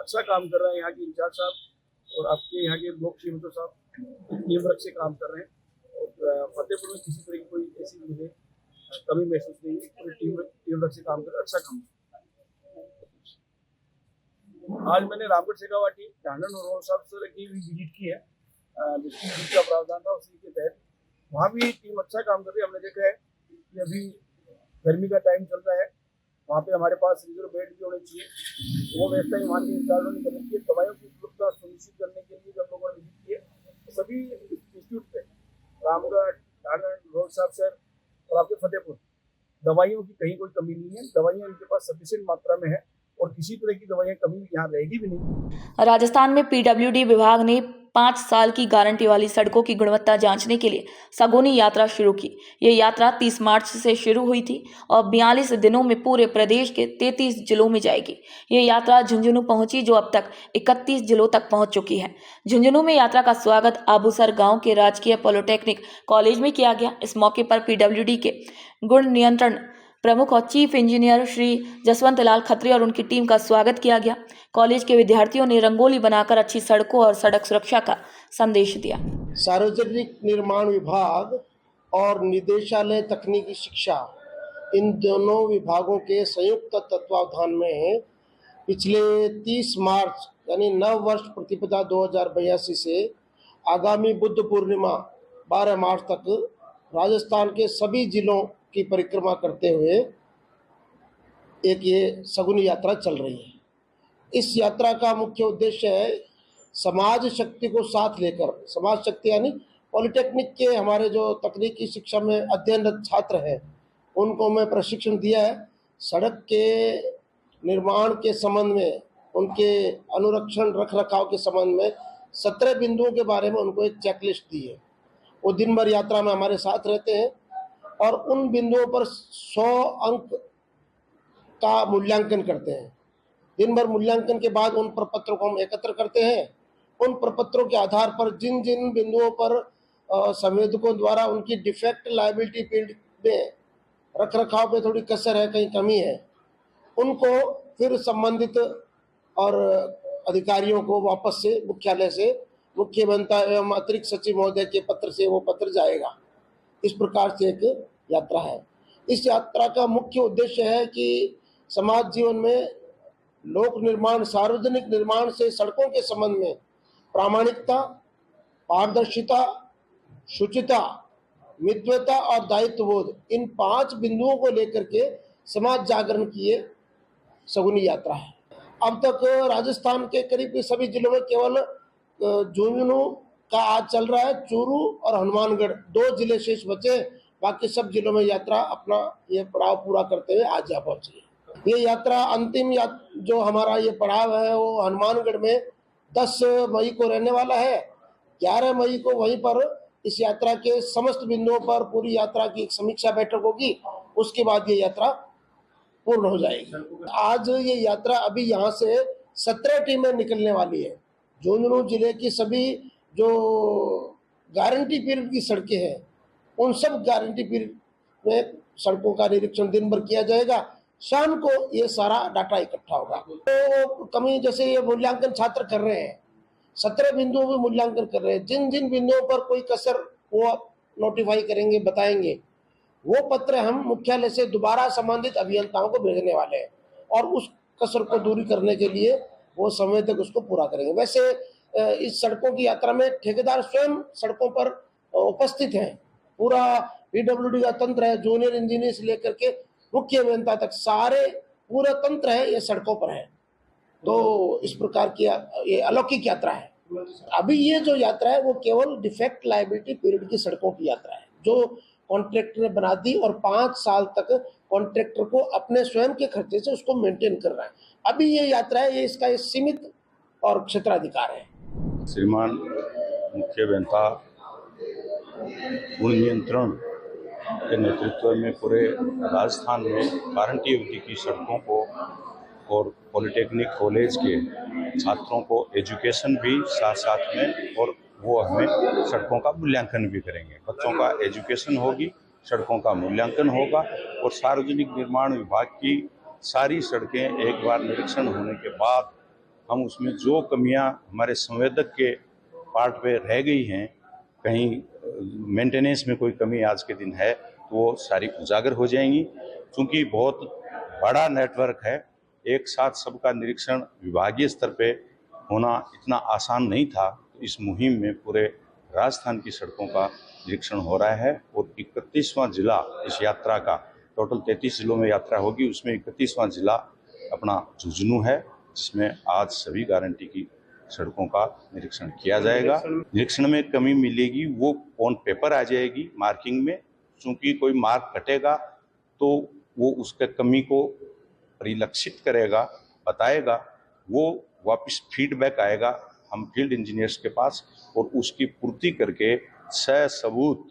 अच्छा काम कर रहा है। यहाँ के इंचार्ज साहब और आपके यहाँ के ब्लॉक सीएमओ साहब टीम वर्क से काम कर रहे हैं और फतेहपुर में किसी तरह की कोई ऐसी मुझे कमी महसूस नहीं है। पूरी टीम वर्क से काम कर रहे हैं, अच्छा काम। आज मैंने रामगढ़ शेखावाटी, ढांढन और रोहन साहब सर की भी विजिट की है, जिसका प्रावधान था उसी के तहत। वहाँ भी टीम अच्छा काम कर रही है। हमने देखा है कि अभी गर्मी का टाइम चल रहा है, वहाँ पे हमारे पास रिजर्व बेड भी होने चाहिए, वो व्यवस्था वहाँ के इंचार्जों ने करनी चाहिए। दवाइयों की उपलब्धता सुनिश्चित करने के लिए जब लोगों ने विजिट किए सभी इंस्टीट्यूट पे, रामगढ़, ढांढन, रोहन साहब सर और आपके फतेहपुर, दवाइयों की कहीं कोई कमी नहीं है। दवाइयाँ इनके पास सफिशिएंट मात्रा में है और किसी तरह की दवाइयाँ कमी यहाँ रहेगी भी नहीं। राजस्थान में PWD विभाग ने 5 साल की गारंटी वाली सड़कों की गुणवत्ता जांचने के लिए सगुनी यात्रा शुरू की। ये यात्रा 30 मार्च से शुरू हुई थी और 42 दिनों में पूरे प्रदेश के 33 जिलों में जाएगी। ये यात्रा झुंझुनू पहुंची, जो अब तक 31 जिलों तक पहुंच चुकी है। झुंझुनू में यात्रा का स्वागत आबूसर गांव के राजकीय पॉलिटेक्निक कॉलेज में किया गया। इस मौके पर PWD के गुण नियंत्रण प्रमुख और चीफ इंजीनियर श्री जसवंत लाल खत्री और उनकी टीम का स्वागत किया गया। कॉलेज के विद्यार्थियों ने रंगोली बनाकर अच्छी सड़कों और सड़क सुरक्षा का संदेश दिया। सार्वजनिक निर्माण विभाग और निदेशालय तकनीकी शिक्षा, इन दोनों विभागों के संयुक्त तत्वावधान में पिछले 30 मार्च यानी नव वर्ष प्रतिपदा 2082 से आगामी बुद्ध पूर्णिमा 12 मार्च तक राजस्थान के सभी जिलों की परिक्रमा करते हुए एक ये सगुनी यात्रा चल रही है। इस यात्रा का मुख्य उद्देश्य है समाज शक्ति को साथ लेकर, समाज शक्ति यानी पॉलिटेक्निक के हमारे जो तकनीकी शिक्षा में अध्ययनरत छात्र हैं उनको मैं प्रशिक्षण दिया है। सड़क के निर्माण के संबंध में, उनके अनुरक्षण रख रखाव के संबंध में 17 बिंदुओं के बारे में उनको एक चेकलिस्ट दी है। वो दिन भर यात्रा में हमारे साथ रहते हैं और उन बिंदुओं पर 100 अंक का मूल्यांकन करते हैं। दिन भर मूल्यांकन के बाद उन प्रपत्रों को हम एकत्र करते हैं। उन प्रपत्रों के आधार पर जिन जिन बिंदुओं पर संवेदकों द्वारा उनकी डिफेक्ट लायबिलिटी फील्ड में रख रखाव पे थोड़ी कसर है, कहीं कमी है, उनको फिर संबंधित और अधिकारियों को वापस से मुख्यालय से मुख्य अभियंता एवं अतिरिक्त सचिव महोदय के पत्र से वो पत्र जाएगा। इस प्रकार से एक यात्रा है। इस यात्रा का मुख्य उद्देश्य है कि समाज जीवन में लोक निर्माण सार्वजनिक निर्माण से सड़कों के संबंध में प्रामाणिकता, पारदर्शिता, शुचिता, मितव्यता और दायित्वबोध, इन 5 बिंदुओं को लेकर के समाज जागरण की ये सगुनी यात्रा है। अब तक राजस्थान के करीब सभी जिलों में केवल झुंझुनू का आज चल रहा है, चूरू और हनुमानगढ़ 2 जिले शेष बचे, बाकी सब जिलों में यात्रा अपना ये पड़ाव पूरा करते हुए आज यहाँ पहुंची है। ये यात्रा अंतिम जो हमारा ये पड़ाव है वो हनुमानगढ़ में 10 मई को रहने वाला है। 11 मई को वहीं पर इस यात्रा के समस्त बिंदुओं पर पूरी यात्रा की एक समीक्षा बैठक होगी, उसके बाद ये यात्रा पूर्ण हो जाएगी। आज ये यात्रा अभी यहाँ से 17 टीमें निकलने वाली है। झुंझुनू जिले की सभी जो गारंटी पीरियड की सड़कें हैं उन सब गारंटी पीरियड में सड़कों का निरीक्षण दिन भर किया जाएगा। शाम को ये सारा डाटा इकट्ठा होगा। तो कमी जैसे ये मूल्यांकन छात्र कर रहे हैं, 17 बिंदुओं में मूल्यांकन कर रहे हैं, जिन जिन बिंदुओं पर कोई कसर वो नोटिफाई करेंगे, बताएंगे, वो पत्र हम मुख्यालय से दोबारा संबंधित अभियंताओं को भेजने वाले हैं और उस कसर को दूरी करने के लिए वो समय तक उसको पूरा करेंगे। वैसे इस सड़कों की यात्रा में ठेकेदार स्वयं सड़कों पर उपस्थित हैं, पूरा पीडब्ल्यूडी का तंत्र है, जूनियर इंजीनियर से लेकर के मुख्य अभियंता तक सारे पूरा तंत्र है ये सड़कों पर है। तो इस प्रकार की ये अलौकिक यात्रा है। अभी ये जो यात्रा है वो केवल डिफेक्ट लायबिलिटी पीरियड की सड़कों की यात्रा है जो कॉन्ट्रैक्टर ने बना दी और 5 साल तक कॉन्ट्रैक्टर को अपने स्वयं के खर्चे से उसको मेंटेन कर रहा है। अभी ये यात्रा है, ये इसका एक सीमित और क्षेत्राधिकार है। श्रीमान मुख्य अभियंता गुण नियंत्रण के नेतृत्व में पूरे राजस्थान में गारंटी अवधि की सड़कों को और पॉलिटेक्निक कॉलेज के छात्रों को एजुकेशन भी साथ साथ में, और वो हमें सड़कों का मूल्यांकन भी करेंगे। बच्चों का एजुकेशन होगी, सड़कों का मूल्यांकन होगा और सार्वजनिक निर्माण विभाग की सारी सड़कें एक बार निरीक्षण होने के बाद हम उसमें जो कमियां हमारे संवेदक के पार्ट पे रह गई हैं, कहीं मेंटेनेंस में कोई कमी आज के दिन है तो वो सारी उजागर हो जाएंगी। क्योंकि बहुत बड़ा नेटवर्क है, एक साथ सबका निरीक्षण विभागीय स्तर पे होना इतना आसान नहीं था। इस मुहिम में पूरे राजस्थान की सड़कों का निरीक्षण हो रहा है और 31वां जिला इस यात्रा का, टोटल 33 जिलों में यात्रा होगी, उसमें 31वां जिला अपना झुंझुनू है, जिसमें आज सभी गारंटी की सड़कों का निरीक्षण किया जाएगा। निरीक्षण में कमी मिलेगी वो ऑन पेपर आ जाएगी मार्किंग में, चूँकि कोई मार्क कटेगा तो वो उसके कमी को परिलक्षित करेगा, बताएगा, वो वापस फीडबैक आएगा हम फील्ड इंजीनियर्स के पास और उसकी पूर्ति करके सबूत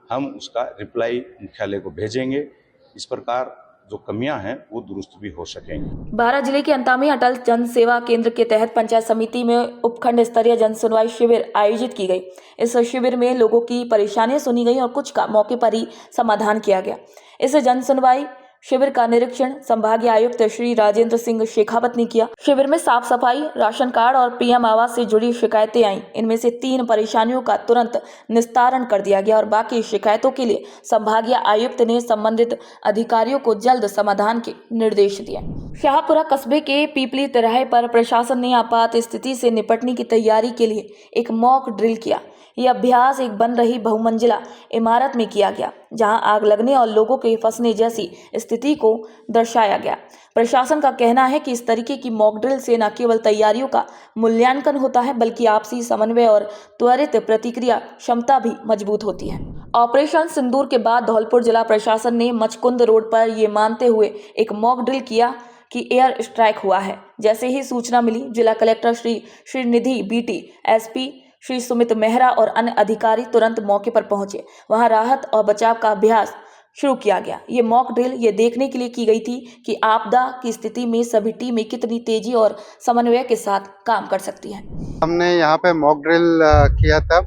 हम उसका रिप्लाई मुख्यालय को भेजेंगे। इस प्रकार जो कमियां हैं वो दुरुस्त भी हो सकेंगी। 12 जिले के अंतामी अटल जन सेवा केंद्र के तहत पंचायत समिति में उपखंड स्तरीय जन सुनवाई शिविर आयोजित की गई। इस शिविर में लोगों की परेशानियां सुनी गई और कुछ का मौके पर ही समाधान किया गया। इस जन सुनवाई शिविर का निरीक्षण संभागीय आयुक्त श्री राजेंद्र सिंह शेखावत ने किया। शिविर में साफ सफाई, राशन कार्ड और पीएम आवास से जुड़ी शिकायतें आईं। इनमें से 3 परेशानियों का तुरंत निस्तारण कर दिया गया और बाकी शिकायतों के लिए संभागीय आयुक्त ने संबंधित अधिकारियों को जल्द समाधान के निर्देश दिए। शाहपुरा कस्बे के पीपली तिराहे पर प्रशासन ने आपात स्थिति से निपटने की तैयारी के लिए एक मॉक ड्रिल किया। यह अभ्यास एक बन रही बहुमंजिला इमारत में किया गया, जहां आग लगने और लोगों के फंसने जैसी स्थिति को दर्शाया गया। प्रशासन का कहना है कि इस तरीके की मॉक ड्रिल से न केवल तैयारियों का मूल्यांकन होता है, बल्कि आपसी समन्वय और त्वरित प्रतिक्रिया क्षमता भी मजबूत होती है। ऑपरेशन सिंदूर के बाद धौलपुर जिला प्रशासन ने मचकुंद रोड पर ये मानते हुए एक मॉक ड्रिल किया कि एयर स्ट्राइक हुआ है। जैसे ही सूचना मिली, जिला कलेक्टर श्री निधि बीटी, एसपी श्री सुमित मेहरा और अन्य अधिकारी तुरंत मौके पर पहुंचे। वहां राहत और बचाव का अभ्यास शुरू किया गया। ये मॉक ड्रिल ये देखने के लिए की गई थी कि आपदा की स्थिति में सभी टीमें कितनी तेजी और समन्वय के साथ काम कर सकती हैं। हमने यहाँ पे मॉक ड्रिल किया था।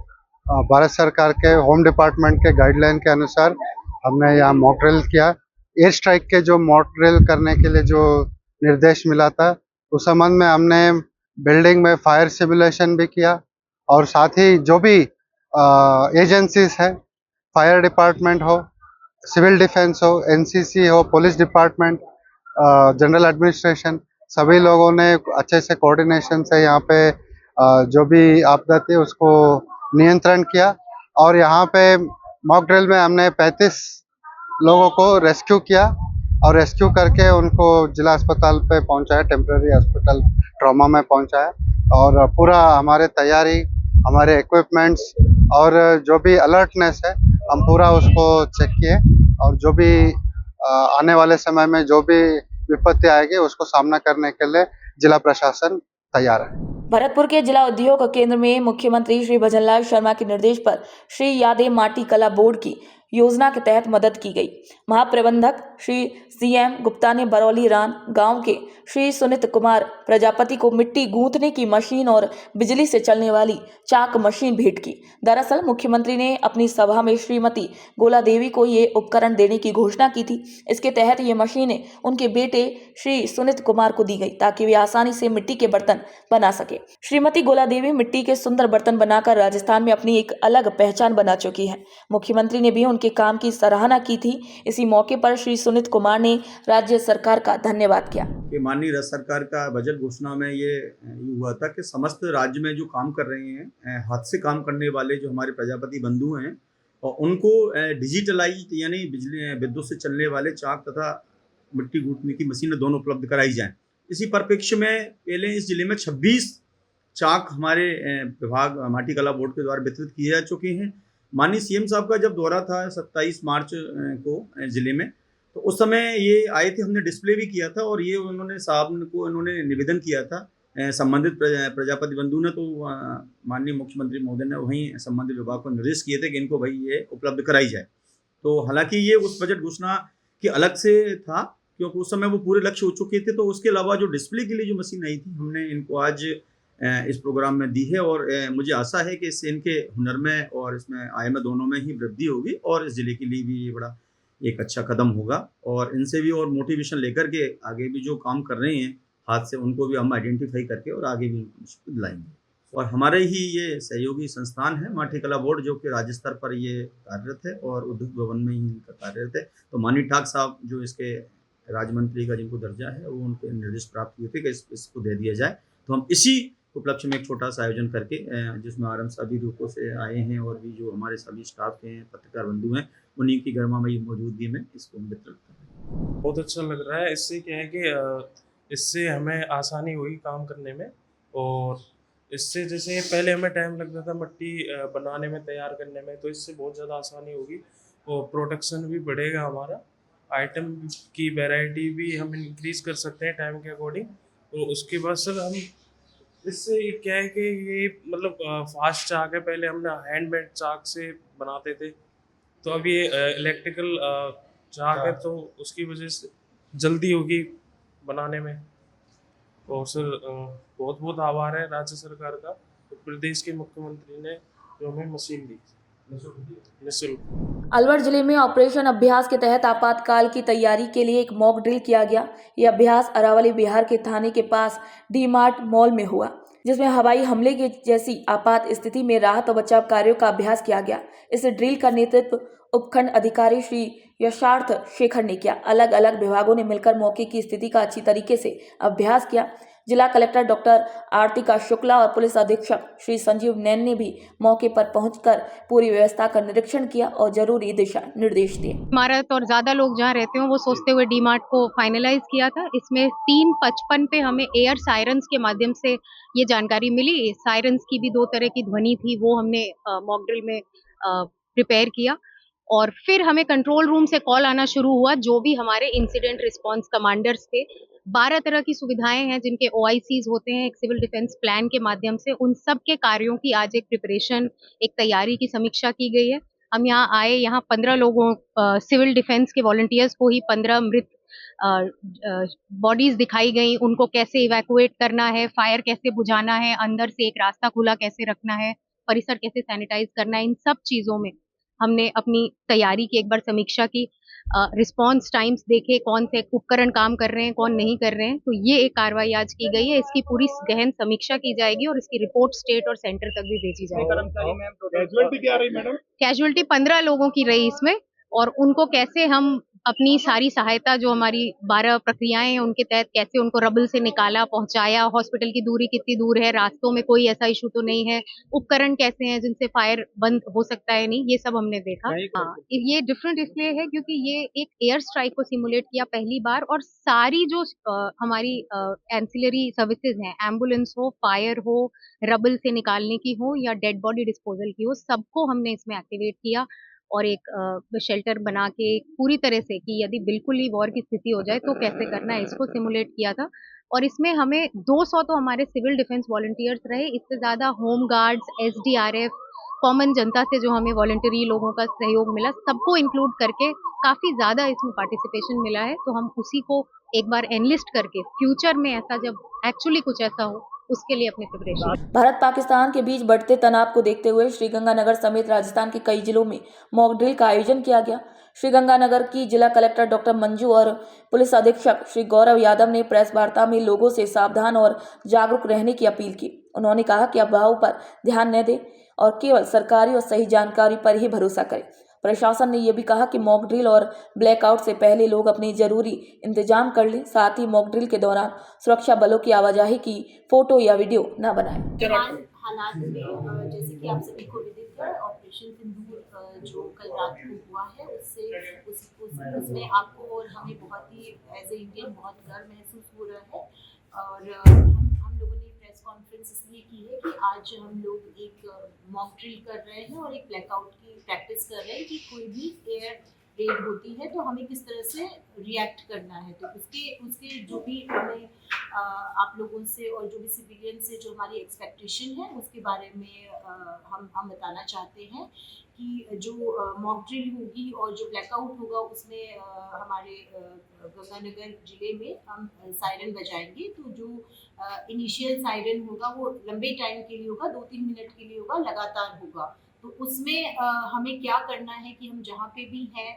भारत सरकार के होम डिपार्टमेंट के गाइडलाइन के अनुसार हमने यहाँ मॉक ड्रिल किया। एयर स्ट्राइक के जो मॉक ड्रिल करने के लिए जो निर्देश मिला था, उस संबंध में हमने बिल्डिंग में फायर सिमुलेशन भी किया और साथ ही जो भी एजेंसीज है, फायर डिपार्टमेंट हो, सिविल डिफेंस हो, एनसीसी हो, पुलिस डिपार्टमेंट, जनरल एडमिनिस्ट्रेशन, सभी लोगों ने अच्छे से कोऑर्डिनेशन से यहाँ पे जो भी आपदा थी उसको नियंत्रण किया और यहाँ पे मॉक ड्रिल में हमने 35 लोगों को रेस्क्यू किया और रेस्क्यू करके उनको जिला अस्पताल पे पहुंचाया, टेम्पररी हॉस्पिटल ट्रॉमा में पहुंचाया और पूरा हमारे तैयारी, हमारे इक्विपमेंट्स और जो भी अलर्टनेस है हम पूरा उसको चेक किए और जो भी आने वाले समय में जो भी विपत्ति आएगी उसको सामना करने के लिए जिला प्रशासन तैयार है। भरतपुर के जिला उद्योग केंद्र में मुख्यमंत्री श्री भजनलाल शर्मा के निर्देश पर श्री यादेव माटी कला बोर्ड की योजना के तहत मदद की गई। महाप्रबंधक श्री सीएम गुप्ता ने बरौली रान गांव के श्री सुनीत कुमार प्रजापति को मिट्टी गूंथने की मशीन और बिजली से चलने वाली चाक मशीन भेंट की। दरअसल मुख्यमंत्री ने अपनी सभा में श्रीमती गोला देवी को ये उपकरण देने की घोषणा की थी। इसके तहत ये मशीनें उनके बेटे श्री सुनीत कुमार को दी गई ताकि वे आसानी से मिट्टी के बर्तन बना सके। श्रीमती गोला देवी मिट्टी के सुंदर बर्तन बनाकर राजस्थान में अपनी एक अलग पहचान बना चुकी है। मुख्यमंत्री ने भी उनके काम की सराहना की थी। इसी मौके पर श्री सुनीत कुमार ने राज्य सरकार का धन्यवाद किया। माननीय राज्य सरकार का बजट घोषणा में ये हुआ था कि समस्त राज्य में जो काम कर रहे हैं हाथ से काम करने वाले जो हमारे प्रजापति बंधु हैं और उनको डिजिटलाइज यानी बिजली विद्युत से चलने वाले चाक तथा मिट्टी गूंथने की मशीनें दोनों उपलब्ध कराई जाएं। इसी परिप्रेक्ष्य में पहले इस जिले में 26 चाक हमारे विभाग माटी कला बोर्ड के द्वारा वितरित किए जा चुके हैं। माननीय सीएम साहब का जब दौरा था 27 मार्च को जिले में, तो उस समय ये आए थे, हमने डिस्प्ले भी किया था और ये उन्होंने साहब को उन्होंने निवेदन किया था संबंधित प्रजापति बंधु ने, तो माननीय मुख्यमंत्री महोदय ने वहीं संबंधित विभाग को निर्देश किए थे कि इनको भाई ये उपलब्ध कराई जाए। तो हालांकि ये उस बजट घोषणा की अलग से था क्योंकि उस समय वो पूरे लक्ष्य हो चुके थे। तो उसके अलावा जो डिस्प्ले के लिए जो मशीन आई थी हमने इनको आज इस प्रोग्राम में दी है और मुझे आशा है कि इससे इनके हुनर में और इसमें आय में दोनों में ही वृद्धि होगी और इस जिले के लिए भी ये बड़ा एक अच्छा कदम होगा और इनसे भी और मोटिवेशन लेकर के आगे भी जो काम कर रहे हैं हाथ से उनको भी हम आइडेंटिफाई करके और आगे भी दिलाएंगे। और हमारे ही ये सहयोगी संस्थान है माटी कला बोर्ड जो कि राज्य स्तर पर ये कार्यरत है और उद्योग भवन में ही इनका कार्यरत है। तो माननीय ठाक साहब जो इसके राज्य मंत्री का जिनको दर्जा है वो उनके निर्देश प्राप्त हुए थे कि इसको दे दिया जाए। तो हम इसी उपलक्ष्य में एक छोटा सा आयोजन करके जिसमें आरएम सभी रूपों से आए हैं और भी जो हमारे सभी स्टाफ के हैं पत्रकार बंधु हैं उन्हीं की गरिमामयी मौजूदगी में इसको वितरित कर रहे हैं। बहुत अच्छा लग रहा है। इससे क्या है कि इससे हमें आसानी हुई काम करने में और इससे जैसे पहले हमें टाइम लगता था मिट्टी बनाने में तैयार करने में, तो इससे बहुत ज़्यादा आसानी होगी और प्रोडक्शन भी बढ़ेगा हमारा, आइटम की वैरायटी भी हम इंक्रीज कर सकते हैं टाइम के अकॉर्डिंग। तो उसके बाद सर हम इससे क्या है कि ये मतलब फास्ट चाक है, पहले हमने हैंडमेड चाक से बनाते थे तो अब ये इलेक्ट्रिकल चाक है तो उसकी वजह से जल्दी होगी बनाने में। और सर बहुत बहुत आभार है राज्य सरकार का, तो प्रदेश के मुख्यमंत्री ने जो हमें मशीन दी निःशुल्क। अलवर जिले में ऑपरेशन अभ्यास के तहत आपातकाल की तैयारी के लिए एक मॉक ड्रिल किया गया। यह अभ्यास अरावली बिहार के थाने के पास डी मार्ट मॉल में हुआ, जिसमें हवाई हमले की जैसी आपात स्थिति में राहत और बचाव कार्यों का अभ्यास किया गया। इस ड्रिल का नेतृत्व उपखंड अधिकारी श्री यशार्थ शेखर ने किया। अलग अलग विभागों ने मिलकर मौके की स्थिति का अच्छी तरीके से अभ्यास किया। जिला कलेक्टर डॉक्टर आरतिका शुक्ला और पुलिस अधीक्षक श्री संजीव नैन ने भी मौके पर पहुंचकर पूरी व्यवस्था का निरीक्षण किया और जरूरी दिशा निर्देश दिए। इमारत और ज्यादा लोग जहाँ रहते हो वो सोचते हुए डी मार्ट को फाइनलाइज किया था। इसमें 3:55 पे हमें एयर सायरन्स के माध्यम से ये जानकारी मिली। सायरन्स की भी 2 तरह की ध्वनि थी, वो हमने मॉक ड्रिल में प्रिपेयर किया और फिर हमें कंट्रोल रूम से कॉल आना शुरू हुआ। जो भी हमारे इंसिडेंट रिस्पांस कमांडर्स थे, 12 तरह की सुविधाएं हैं जिनके OICs होते हैं एक सिविल डिफेंस प्लान के माध्यम से, उन सब के कार्यों की आज एक प्रिपरेशन, एक तैयारी की समीक्षा की गई है। हम यहाँ आए, यहाँ 15 लोगों सिविल डिफेंस के वॉलंटियर्स को ही 15 मृत बॉडीज दिखाई गई, उनको कैसे इवैक्यूएट करना है, फायर कैसे बुझाना है, अंदर से एक रास्ता खुला कैसे रखना है, परिसर कैसे सैनिटाइज करना है, इन सब चीज़ों में हमने अपनी तैयारी की एक बार समीक्षा की। रिस्पांस टाइम्स देखे, कौन से उपकरण काम कर रहे हैं, कौन नहीं कर रहे हैं। तो ये एक कार्रवाई आज की गई है, इसकी पूरी गहन समीक्षा की जाएगी और इसकी रिपोर्ट स्टेट और सेंटर तक भी भेजी जाएगी। कैजुअलिटी क्या रही मैडम? कैजुअलिटी 15 लोगों की रही इसमें और उनको कैसे हम अपनी सारी सहायता जो हमारी 12 प्रक्रियाएं हैं उनके तहत कैसे उनको रबल से निकाला, पहुंचाया, हॉस्पिटल की दूरी कितनी दूर है, रास्तों में कोई ऐसा इशू तो नहीं है, उपकरण कैसे हैं जिनसे फायर बंद हो सकता है नहीं, ये सब हमने देखा। हाँ, ये डिफरेंट इसलिए है क्योंकि ये एक एयर स्ट्राइक को सिमुलेट किया पहली बार, और सारी जो हमारी एंसिलरी सर्विसेज हैं, एम्बुलेंस हो, फायर हो, रबल से निकालने की हो या डेड बॉडी डिस्पोजल की हो, सबको हमने इसमें एक्टिवेट किया और एक शेल्टर बना के पूरी तरह से कि यदि बिल्कुल ही वॉर की स्थिति हो जाए तो कैसे करना है, इसको सिमुलेट किया था। और इसमें हमें 200 तो हमारे सिविल डिफेंस वॉलंटियर्स रहे, इससे ज़्यादा होम गार्ड्स, एसडीआरएफ, कॉमन जनता से जो हमें वॉलंटरी लोगों का सहयोग मिला, सबको इंक्लूड करके काफ़ी ज़्यादा इसमें पार्टिसिपेशन मिला है। तो हम उसी को एक बार एनलिस्ट करके फ्यूचर में ऐसा जब एक्चुअली कुछ ऐसा हो उसके लिए अपने प्रिपरेशन। भारत पाकिस्तान के बीच बढ़ते तनाव को देखते हुए श्रीगंगानगर समेत राजस्थान के कई जिलों में मॉक ड्रिल का आयोजन किया गया। श्रीगंगानगर की जिला कलेक्टर डॉक्टर मंजू और पुलिस अधीक्षक श्री गौरव यादव ने प्रेस वार्ता में लोगों से सावधान और जागरूक रहने की अपील की। उन्होंने कहा कि अफवाहों पर ध्यान न दें और केवल सरकारी और सही जानकारी पर ही भरोसा करें। प्रशासन ने यह भी कहा कि मॉक ड्रिल और ब्लैकआउट से पहले लोग अपनी जरूरी इंतजाम कर लें। साथ ही मॉक ड्रिल के दौरान सुरक्षा बलों की आवाजाही की फोटो या वीडियो न बनाएं। हालात में जैसे कि आप सभी को विदित है, ऑपरेशन सिंदूर जो कल रात को हुआ है उसमें आपको और हमें बहुत ही एज ए इंडियन बहुत गर्व महसूस हो रहा है। और हम लोगों ने प्रेस कॉन्फ्रेंस इसलिए की है कि आज हम लोग एक मॉक ड्रिल कर रहे हैं और एक ब्लैकआउट की प्रैक्टिस कर रहे हैं कि कोई भी एयर रेड होती है तो हमें किस तरह से रिएक्ट करना है। तो उसके जो भी हमें आप लोगों से और जो भी सिविलियन से जो हमारी एक्सपेक्टेशन है उसके बारे में हम बताना चाहते हैं कि जो मॉक ड्रिल होगी और जो ब्लैकआउट होगा उसमें हमारे गंगानगर जिले में हम सायरन बजाएंगे। तो जो इनिशियल सायरन होगा वो लंबे टाइम के लिए होगा, 2-3 मिनट के लिए होगा, लगातार होगा। तो उसमें हमें क्या करना है कि हम जहाँ पे भी हैं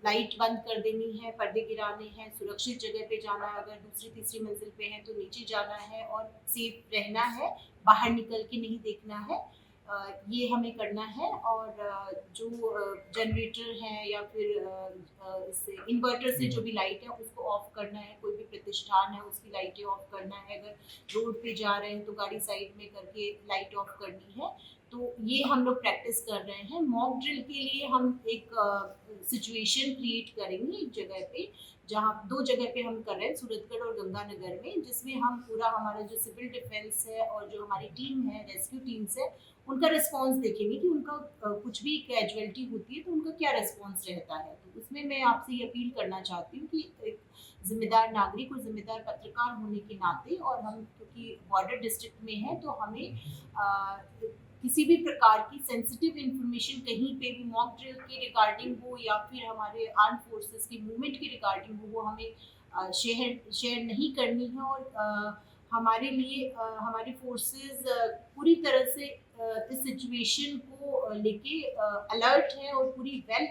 लाइट बंद कर देनी है, पर्दे गिराने हैं, सुरक्षित जगह पे जाना है, अगर दूसरी तीसरी मंजिल पे हैं तो नीचे जाना है और सेफ रहना है, बाहर निकल के नहीं देखना है, ये हमें करना है। और जो जनरेटर है या फिर इससे इन्वर्टर से जो भी लाइट है उसको ऑफ करना है, कोई भी प्रतिष्ठान है उसकी लाइटें ऑफ करना है, अगर रोड पे जा रहे हैं तो गाड़ी साइड में करके लाइट ऑफ करनी है। तो ये हम लोग प्रैक्टिस कर रहे हैं। मॉक ड्रिल के लिए हम एक सिचुएशन क्रिएट करेंगे एक जगह पे, जहाँ 2 जगह पे हम कर रहे हैं, सूरतगढ़ और गंगानगर में, जिसमें हम पूरा हमारा जो सिविल डिफेंस है और जो हमारी टीम है, रेस्क्यू टीम्स है, उनका रिस्पांस देखेंगे कि उनका कुछ भी कैजुअलिटी होती है तो उनका क्या रिस्पांस रहता है। तो उसमें मैं आपसे ये अपील करना चाहती हूँ कि एक जिम्मेदार नागरिक और जिम्मेदार पत्रकार होने के नाते, और हम क्योंकि बॉर्डर डिस्ट्रिक्ट में है तो हमें किसी भी प्रकार की सेंसिटिव इंफॉर्मेशन कहीं पे भी मॉक ड्रिल के रिगार्डिंग हो या फिर हमारे आर्म फोर्सेस की मूवमेंट के रिगार्डिंग हो, वो हमें शेयर नहीं करनी है। और हमारे लिए हमारी फोर्सेस पूरी तरह से इस सिचुएशन को लेके अलर्ट है और पूरी वेल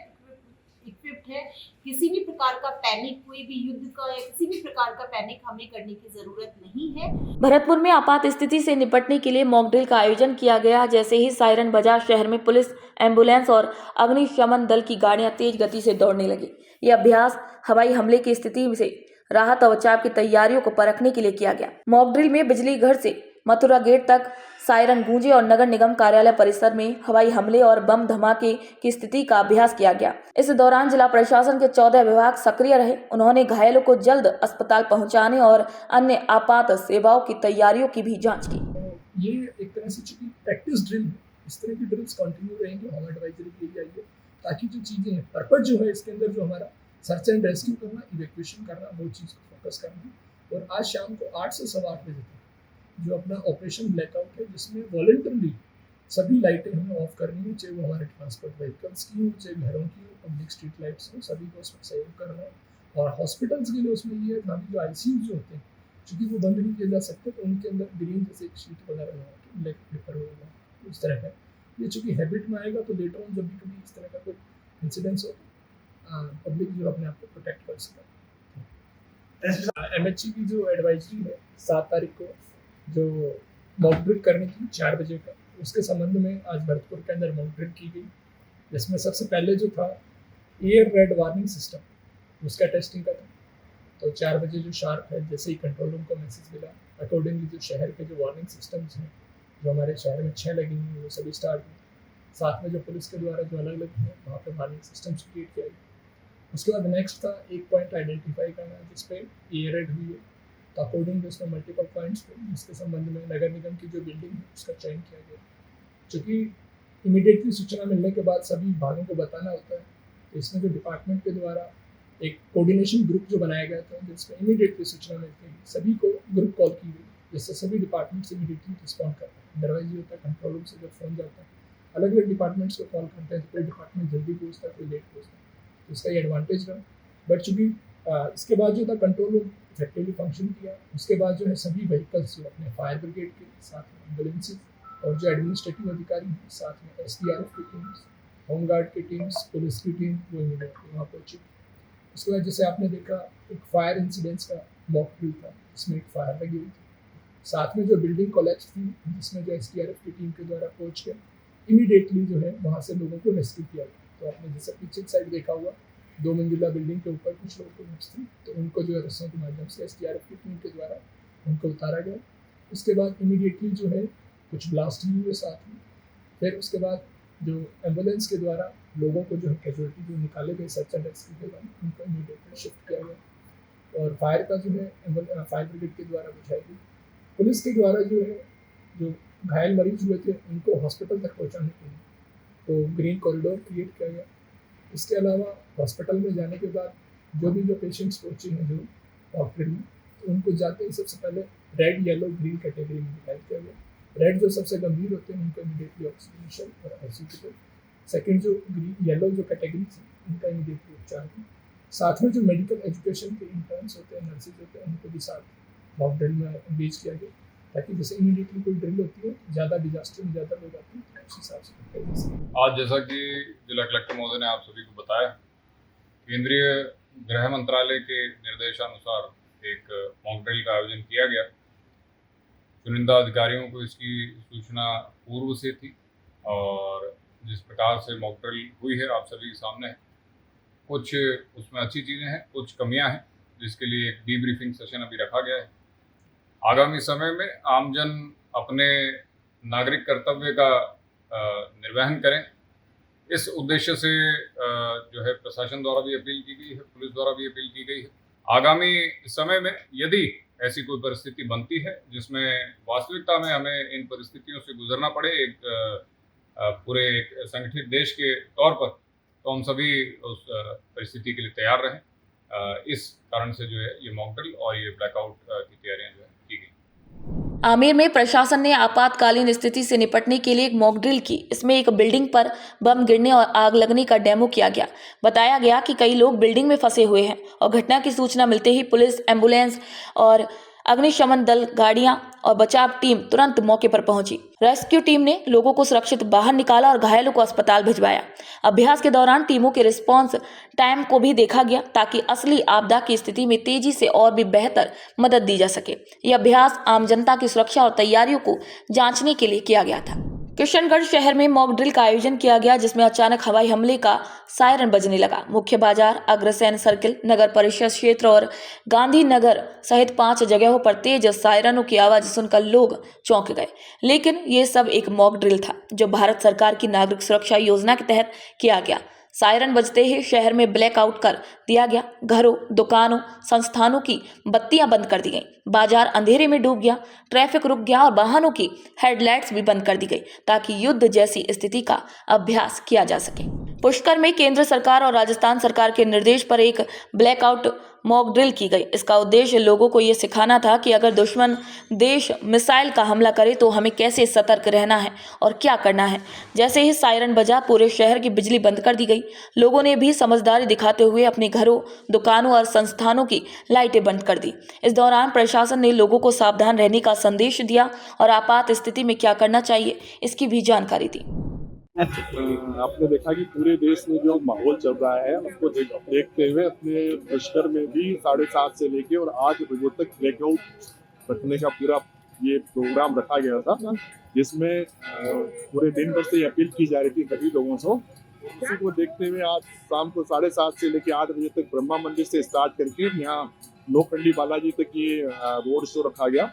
इक्विप्ड है। किसी भी प्रकार का पैनिक, कोई भी युद्ध का या किसी भी प्रकार का पैनिक हमें करने की जरूरत नहीं है। भरतपुर में आपात स्थिति से निपटने के लिए मॉक ड्रिल का आयोजन किया गया। जैसे ही सायरन बजा, शहर में पुलिस, एम्बुलेंस और अग्निशमन दल की गाड़ियां तेज गति से दौड़ने लगी। यह अभ्यास हवाई हमले की स्थिति से राहत और बचाव की तैयारियों को परखने के लिए किया गया। मॉक ड्रिल में बिजली घर से मथुरा गेट तक सायरन गूंजे और नगर निगम कार्यालय परिसर में हवाई हमले और बम धमाके की स्थिति का अभ्यास किया गया। इस दौरान जिला प्रशासन के 14 विभाग सक्रिय रहे। उन्होंने घायलों को जल्द अस्पताल पहुंचाने और अन्य आपात सेवाओं की तैयारियों की भी जांच की। ये एक तरह से चूंकि प्रैक्टिस ड्रिल है, इस तरह की ड्रिल्स कंटिन्यू रहेंगे। हम एडवाइजरी के लिए आइए ताकि जो चीज़ें हैं, पर्पज जो है इसके अंदर जो हमारा सर्च एंड रेस्क्यू करना, इवैक्यूएशन करना, वो चीज़ को फोकस करना। और आज शाम को 8 से 8:15 बजे तक जो अपना ऑपरेशन ब्लैकआउट है, जिसमें वॉलंटरली सभी लाइटें हमें ऑफ करनी है, चाहे वो हमारे ट्रांसपोर्ट व्हीकल्स की हो, चाहे घरों की हो, पब्लिक स्ट्रीट लाइट्स हो, सभी को उसमें सहयोग करना है। और हॉस्पिटल्स के लिए उसमें ये है कि जो ICU जो होते हैं, चूँकि वो बंद नहीं किए जा सकते, तो उनके अंदर ग्रीन जैसे एक शीट वगैरह लगा के ब्लैक पेपर होगा, उस तरह का। ये चूँकि हैबिट में आएगा तो लेटर ऑन जब भी कभी इस तरह का कोई इंसिडेंस हो, पब्लिक जो अपने आप को प्रोटेक्ट कर सके। MHC की जो एडवाइजरी है 7 तारीख को जो मॉक ड्रिल करने की 4 बजे का, उसके संबंध में आज भरतपुर के अंदर मॉक ड्रिल की गई, जिसमें सबसे पहले जो था एयर रेड वार्निंग सिस्टम, उसका टेस्टिंग का था। तो 4 बजे जो शार्प है, जैसे ही कंट्रोल रूम को मैसेज मिला, अकॉर्डिंगली जो शहर के जो वार्निंग सिस्टम्स हैं, जो हमारे शहर में 6 लगी हुई हैं, वो सभी स्टार्ट हुए। साथ में जो पुलिस के द्वारा जो अलग अलग है वहाँ पे वार्निंग सिस्टम्स क्रिएट किया गया। उसके बाद नेक्स्ट था एक पॉइंट आइडेंटिफाई करना, जिस पे एयर रेड हुई है। तो अकॉर्डिंग उसमें मल्टीपल पॉइंट्स थे, जिसके संबंध में नगर निगम की जो बिल्डिंग है उसका चयन किया गया। चूँकि इमीडिएटली सूचना मिलने के बाद सभी विभागों को बताना होता है, तो इसमें जो डिपार्टमेंट के द्वारा एक कोऑर्डिनेशन ग्रुप जो बनाया गया था, जिसमें इमीडिएटली सूचना मिलती है सभी को ग्रुप कॉल की गई, जिससे सभी डिपार्टमेंट्स इमीडिएटली रिस्पॉन्ड कर रहे हैं। अदरवाइज ये होता है कंट्रोल रूम से जब फोन जाता है, अलग अलग डिपार्टमेंट्स को कॉल करते हैं, तो कोई डिपार्टमेंट जल्दी पहुँचता है, कोई लेट पहुँचता है, तो इसका ये एडवांटेज रहा। बट चूँकि इसके बाद जो था कंट्रोल रूम इफेक्टिवली फंक्शन किया, उसके बाद जो है सभी व्हीकल्स जो अपने फायर ब्रिगेड के साथ में एम्बुलेंसेज और जो एडमिनिस्ट्रेटिव अधिकारी हैं, साथ में SDRF की टीम्स, होमगार्ड की टीम्स, पुलिस की टीम, वो इमीडिएटली वहाँ पहुँची। उसके बाद जैसे आपने देखा एक फायर इंसिडेंट्स का मॉक ड्रिल था, जिसमें एक फायर लगी हुई थी। साथ में जो बिल्डिंग कोलैप्स थी, जिसमें जो SDRF की टीम के द्वारा पहुँच के इमीडिएटली जो है वहाँ से लोगों को रेस्क्यू किया गया। तो आपने जैसे पीछे साइड देखा हुआ 2 मंजिला बिल्डिंग के ऊपर कुछ लोगों को थी, तो उनको जो है रस्सों के माध्यम से SDRF की टीम के द्वारा उनको उतारा गया। उसके बाद इमीडिएटली जो है कुछ ब्लास्ट भी हुए साथ में। फिर उसके बाद जो एम्बुलेंस के द्वारा लोगों को जो है कैजुअलिटी जो निकाले गए सर्च एंड रेस्क्यू के बाद, उनको इमीडिएटली शिफ्ट किया गया। और फायर का जो है फायर ब्रिगेड के द्वारा बुझाई गई। पुलिस के द्वारा जो है जो घायल मरीज हुए थे उनको हॉस्पिटल तक पहुँचाने के लिए तो ग्रीन कॉरिडोर क्रिएट किया गया। इसके अलावा हॉस्पिटल में जाने के बाद जो पेशेंट्स पहुँचे हैं जो डॉक्टर में, तो उनको जाते ही सबसे पहले रेड, येलो, ग्रीन कैटेगरी में डिवाइड किया गया। रेड जो सबसे गंभीर होते हैं उनको इमीडिएटली ऑक्सीजनेशन और ICU पे। सेकेंड जो येलो जो कैटेगरीज हैं उनका इमीडिएटली उपचार किया। साथ में जो मेडिकल एजुकेशन के इंटर्न्स होते हैं, नर्सेज होते हैं, उनको भी साथ मॉक ड्रिल में एंगेज किया गया, ताकि जैसे इमीडिएटली कोई ड्रिल होती है, ज़्यादा डिजास्टर में ज़्यादा लोग आते हैं, उस हिसाब से। आज जैसा कि जिला कलेक्टर महोदय ने आप सभी को बताया, केंद्रीय गृह मंत्रालय के निर्देशानुसार एक मॉक ड्रिल का आयोजन किया गया। चुनिंदा अधिकारियों को इसकी सूचना पूर्व से थी और जिस प्रकार से मॉक ड्रिल हुई है आप सभी के सामने है। कुछ उसमें अच्छी चीज़ें हैं, कुछ कमियां हैं, जिसके लिए एक डीब्रीफिंग सेशन अभी रखा गया है। आगामी समय में आमजन अपने नागरिक कर्तव्य का निर्वहन करें, इस उद्देश्य से जो है प्रशासन द्वारा भी अपील की गई है, पुलिस द्वारा भी अपील की गई है। आगामी समय में यदि ऐसी कोई परिस्थिति बनती है जिसमें वास्तविकता में हमें इन परिस्थितियों से गुजरना पड़े पूरे एक संगठित देश के तौर पर, तो हम सभी उस परिस्थिति के लिए तैयार रहें। इस कारण से जो है ये मॉक ड्रिल और ये ब्लैकआउट की तैयारियां जो है की गई। आमेर में प्रशासन ने आपातकालीन स्थिति से निपटने के लिए एक मॉक ड्रिल की। इसमें एक बिल्डिंग पर बम गिरने और आग लगने का डेमो किया गया। बताया गया कि कई लोग बिल्डिंग में फंसे हुए हैं और घटना की सूचना मिलते ही पुलिस, एम्बुलेंस और अग्निशमन दल गाड़ियां और बचाव टीम तुरंत मौके पर पहुंची। रेस्क्यू टीम ने लोगों को सुरक्षित बाहर निकाला और घायलों को अस्पताल भिजवाया। अभ्यास के दौरान टीमों के रिस्पांस टाइम को भी देखा गया, ताकि असली आपदा की स्थिति में तेजी से और भी बेहतर मदद दी जा सके। यह अभ्यास आम जनता की सुरक्षा और तैयारियों को जांचने के लिए किया गया था। किशनगढ़ शहर में मॉक ड्रिल का आयोजन किया गया, जिसमें अचानक हवाई हमले का सायरन बजने लगा। मुख्य बाजार, अग्रसेन सर्किल, नगर परिषद क्षेत्र और गांधी नगर सहित 5 जगहों पर तेज सायरनों की आवाज सुनकर लोग चौंक गए। लेकिन ये सब एक मॉक ड्रिल था, जो भारत सरकार की नागरिक सुरक्षा योजना के तहत किया गया। सायरन बजते ही शहर में ब्लैकआउट कर दिया गया। घरों, दुकानों, संस्थानों की बत्तियां बंद कर दी गई। बाजार अंधेरे में डूब गया, ट्रैफिक रुक गया और वाहनों की हेडलाइट्स भी बंद कर दी गई, ताकि युद्ध जैसी स्थिति का अभ्यास किया जा सके। पुष्कर में केंद्र सरकार और राजस्थान सरकार के निर्देश पर एक ब्लैकआउट मॉक ड्रिल की गई। इसका उद्देश्य लोगों को ये सिखाना था कि अगर दुश्मन देश मिसाइल का हमला करे तो हमें कैसे सतर्क रहना है और क्या करना है। जैसे ही सायरन बजा, पूरे शहर की बिजली बंद कर दी गई। लोगों ने भी समझदारी दिखाते हुए अपने घरों, दुकानों और संस्थानों की लाइटें बंद कर दी। इस दौरान प्रशासन ने लोगों को सावधान रहने का संदेश दिया और आपात स्थिति में क्या करना चाहिए इसकी भी जानकारी दी। आपने देखा कि पूरे देश में जो माहौल चल रहा है उसको देखते हुए अपने पुष्कर में भी 7:30 से लेके और 8 बजे तक ब्लैकआउट रखने का पूरा ये प्रोग्राम रखा गया था, जिसमें पूरे दिन भर से अपील की जा रही थी सभी लोगों से इसी को देखते हुए आज शाम को 7:30 से लेकर 8 बजे तक ब्रह्मा मंदिर से स्टार्ट करके यहाँ लोखंडी बालाजी तक ये रोड शो रखा गया,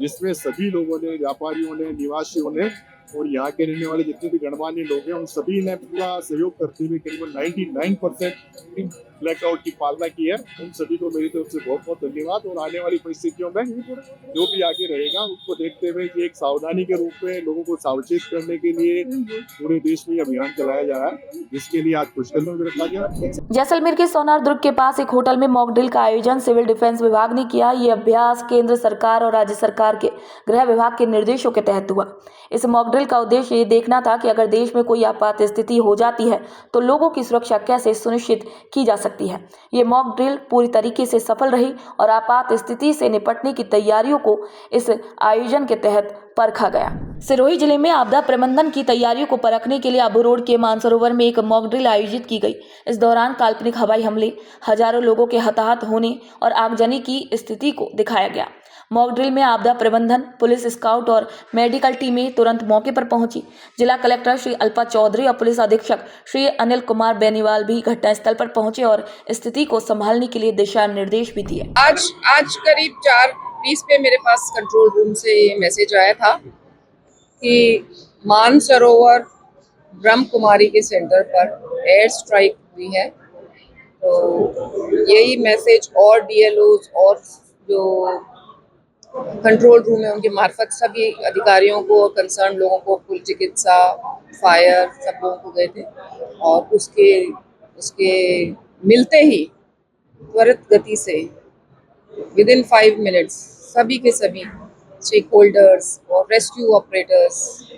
जिसमें सभी लोगों ने, व्यापारियों ने, निवासियों ने और यहाँ के रहने वाले जितने भी गणमान्य लोग हैं उन सभी ने पूरा सहयोग करते हुए करीबन 99% ब्लैकआउट की पालना की है। उन सभी को मेरी तरफ से बहुत बहुत धन्यवाद। और आने वाली परिस्थितियों में जो भी आगे रहेगा उसको देखते हुए कि एक सावधानी के रूप में लोगों को सावचेत करने के लिए पूरे देश में अभियान चलाया जा रहा है, जिसके लिए आज पुष्कर में रखा गया। जैसलमेर के सोनार दुर्ग के पास एक होटल में मॉक ड्रिल का आयोजन सिविल डिफेंस विभाग ने किया। ये अभ्यास केंद्र सरकार और राज्य सरकार के गृह विभाग के निर्देशों के तहत हुआ। इस मॉक ड्रिल का उद्देश्य ये देखना था कि अगर देश में कोई आपात स्थिति हो जाती है तो लोगों की सुरक्षा कैसे सुनिश्चित की जा सकती है। ये मॉक ड्रिल पूरी तरीके से सफल रही और आपात स्थिति से निपटने की तैयारियों को इस आयोजन के तहत परखा गया। सिरोही जिले में आपदा प्रबंधन की तैयारियों को परखने के लिए आबू रोड के मानसरोवर में एक मॉक ड्रिल आयोजित की गई। इस दौरान काल्पनिक हवाई हमले, हजारों लोगों के हताहत होने और आगजनी की स्थिति को दिखाया गया। मॉक ड्रिल में आपदा प्रबंधन, पुलिस, स्काउट और मेडिकल टीमें तुरंत मौके पर पहुंची। जिला कलेक्टर श्री अल्पा चौधरी और पुलिस अधीक्षक श्री अनिल कुमार बेनीवाल भी घटनास्थल पर पहुंचे और स्थिति को संभालने के लिए दिशा निर्देश भी दिए। आज करीब 4:20 पे मेरे पास कंट्रोल रूम से मैसेज आया था कि मानसरोवर ब्रह्म कुमारी के सेंटर पर एयर स्ट्राइक हुई है। तो यही मैसेज और डीएलओज और जो कंट्रोल रूम है उनके मार्फत सभी अधिकारियों को, कंसर्न लोगों को, पुलिस, चिकित्सा, फायर, सब लोगों को गए थे। और उसके मिलते ही त्वरित गति से विदिन 5 मिनट्स सभी के सभी स्टेक होल्डर्स और रेस्क्यू ऑपरेटर्स,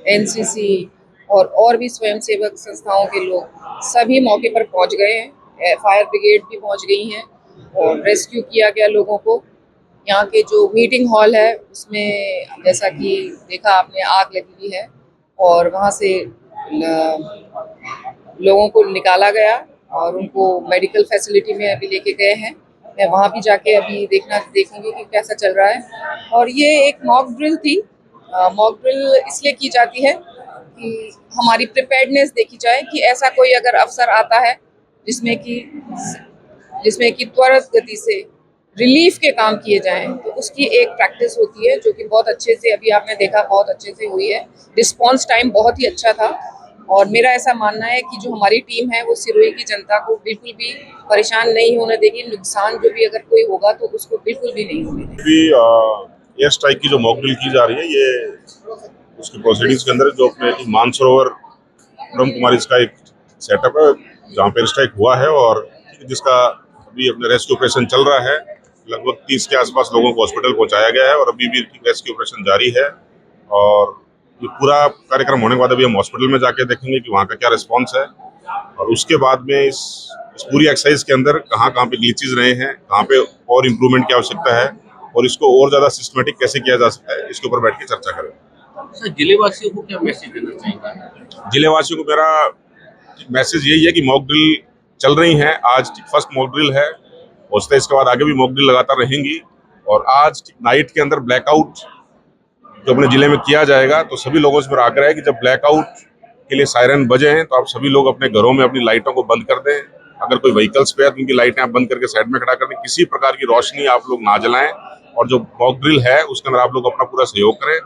एनसीसी और भी स्वयंसेवक संस्थाओं के लोग सभी मौके पर पहुंच गए हैं। फायर ब्रिगेड भी पहुंच गई हैं और रेस्क्यू किया गया लोगों को। यहाँ के जो मीटिंग हॉल है उसमें जैसा कि देखा आपने, आग लगी हुई है और वहाँ से लोगों को निकाला गया और उनको मेडिकल फैसिलिटी में अभी लेके गए हैं। मैं वहाँ भी जाके अभी देखेंगे कि कैसा चल रहा है। और ये एक मॉक ड्रिल थी। मॉक ड्रिल इसलिए की जाती है कि हमारी प्रिपेयर्डनेस देखी जाए कि ऐसा कोई अगर अवसर आता है जिसमें कि त्वरित गति से रिलीफ के काम किए जाएं, तो उसकी एक प्रैक्टिस होती है जो कि बहुत अच्छे से अभी आपने देखा, बहुत अच्छे से हुई है। रिस्पांस टाइम बहुत ही अच्छा था और मेरा ऐसा मानना है कि जो हमारी टीम है वो सिरोही की जनता को बिल्कुल भी परेशान नहीं होने देगी। नुकसान जो भी अगर कोई होगा तो उसको बिल्कुल भी नहीं होने देगी। एयर स्ट्राइक की जो मॉक ड्रिल की जा रही है, ये उसके प्रोसीडिंग्स के अंदर जो अपने मानसरोवर ब्रह्म कुमारी का एक सेटअप है जहाँ पे एयर स्ट्राइक हुआ है और जिसका अभी अपने रेस्क्यू ऑपरेशन चल रहा है। लगभग 30 के आसपास लोगों को हॉस्पिटल पहुंचाया गया है और अभी भी रेस्क्यू ऑपरेशन जारी है। और ये पूरा कार्यक्रम होने के बाद अभी हम हॉस्पिटल में जाके देखेंगे कि वहाँ का क्या रिस्पांस है और उसके बाद में इस पूरी एक्सरसाइज के अंदर कहाँ पे ग्लिचेस रहे हैं, कहाँ पे और इम्प्रूवमेंट की आवश्यकता है और इसको और ज़्यादा सिस्टमेटिक कैसे किया जा सकता है, इसके ऊपर बैठ के चर्चा करें। सर, जिलेवासियों को क्या मैसेज देना चाहिए? जिलेवासियों को मेरा मैसेज यही है कि मॉक ड्रिल चल रही हैं। आज फर्स्ट मॉक ड्रिल है, उससे इसके बाद आगे भी मॉक ड्रिल लगातार रहेंगी। और आज नाइट के अंदर ब्लैकआउट जो अपने जिले में किया जाएगा, तो सभी लोगों से मेरा आग्रह है कि जब ब्लैकआउट के लिए सायरन बजे हैं तो आप सभी लोग अपने घरों में अपनी लाइटों को बंद कर दें। अगर कोई व्हीकल्स पे है तो उनकी लाइटें आप बंद करके साइड में खड़ा कर दें। किसी प्रकार की रोशनी आप लोग ना जलाएं और जो मॉक ड्रिल है उसके अंदर आप लोग अपना पूरा सहयोग करें।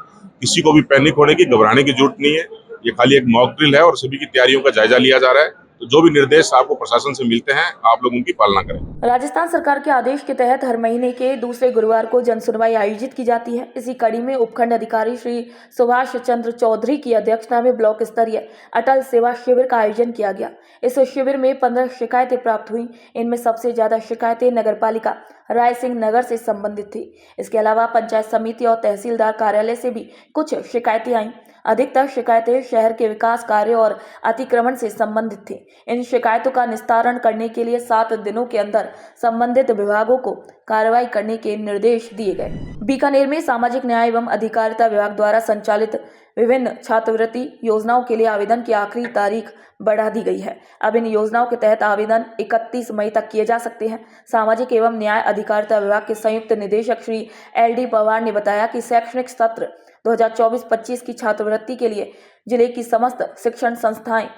किसी को भी पैनिक होने की, घबराने की जरूरत नहीं है। ये खाली एक मॉक ड्रिल है और सभी की तैयारियों का जायजा लिया जा रहा है। तो जो भी निर्देश आपको प्रशासन से मिलते हैं आप लोग उनकी पालना करें। राजस्थान सरकार के आदेश के तहत हर महीने के दूसरे गुरुवार को जन सुनवाई आयोजित की जाती है। इसी कड़ी में उपखंड अधिकारी श्री सुभाष चंद्र चौधरी की अध्यक्षता में ब्लॉक स्तरीय अटल सेवा शिविर का आयोजन किया गया। इस शिविर में 15 शिकायतें प्राप्त हुई। इनमें सबसे ज्यादा शिकायतें नगर पालिका राय सिंह नगर से संबंधित थी। इसके अलावा पंचायत समिति और तहसीलदार कार्यालय से भी कुछ शिकायतें आईं। अधिकतर शिकायतें शहर के विकास कार्य और अतिक्रमण से संबंधित थी। इन शिकायतों का निस्तारण करने के लिए 7 दिनों के अंदर संबंधित विभागों को कार्रवाई करने के निर्देश दिए गए। बीकानेर में सामाजिक न्याय एवं अधिकारिता विभाग द्वारा संचालित विभिन्न छात्रवृत्ति योजनाओं के लिए आवेदन की आखिरी तारीख बढ़ा दी गई है। अब इन योजनाओं के तहत आवेदन 31 मई तक किए जा सकते हैं। सामाजिक एवं न्याय अधिकारिता विभाग के संयुक्त निदेशक श्री LD पवार ने बताया कि शैक्षणिक सत्र 2024-25 की छात्रवृत्ति के लिए जिले की समस्त शिक्षण संस्थाएं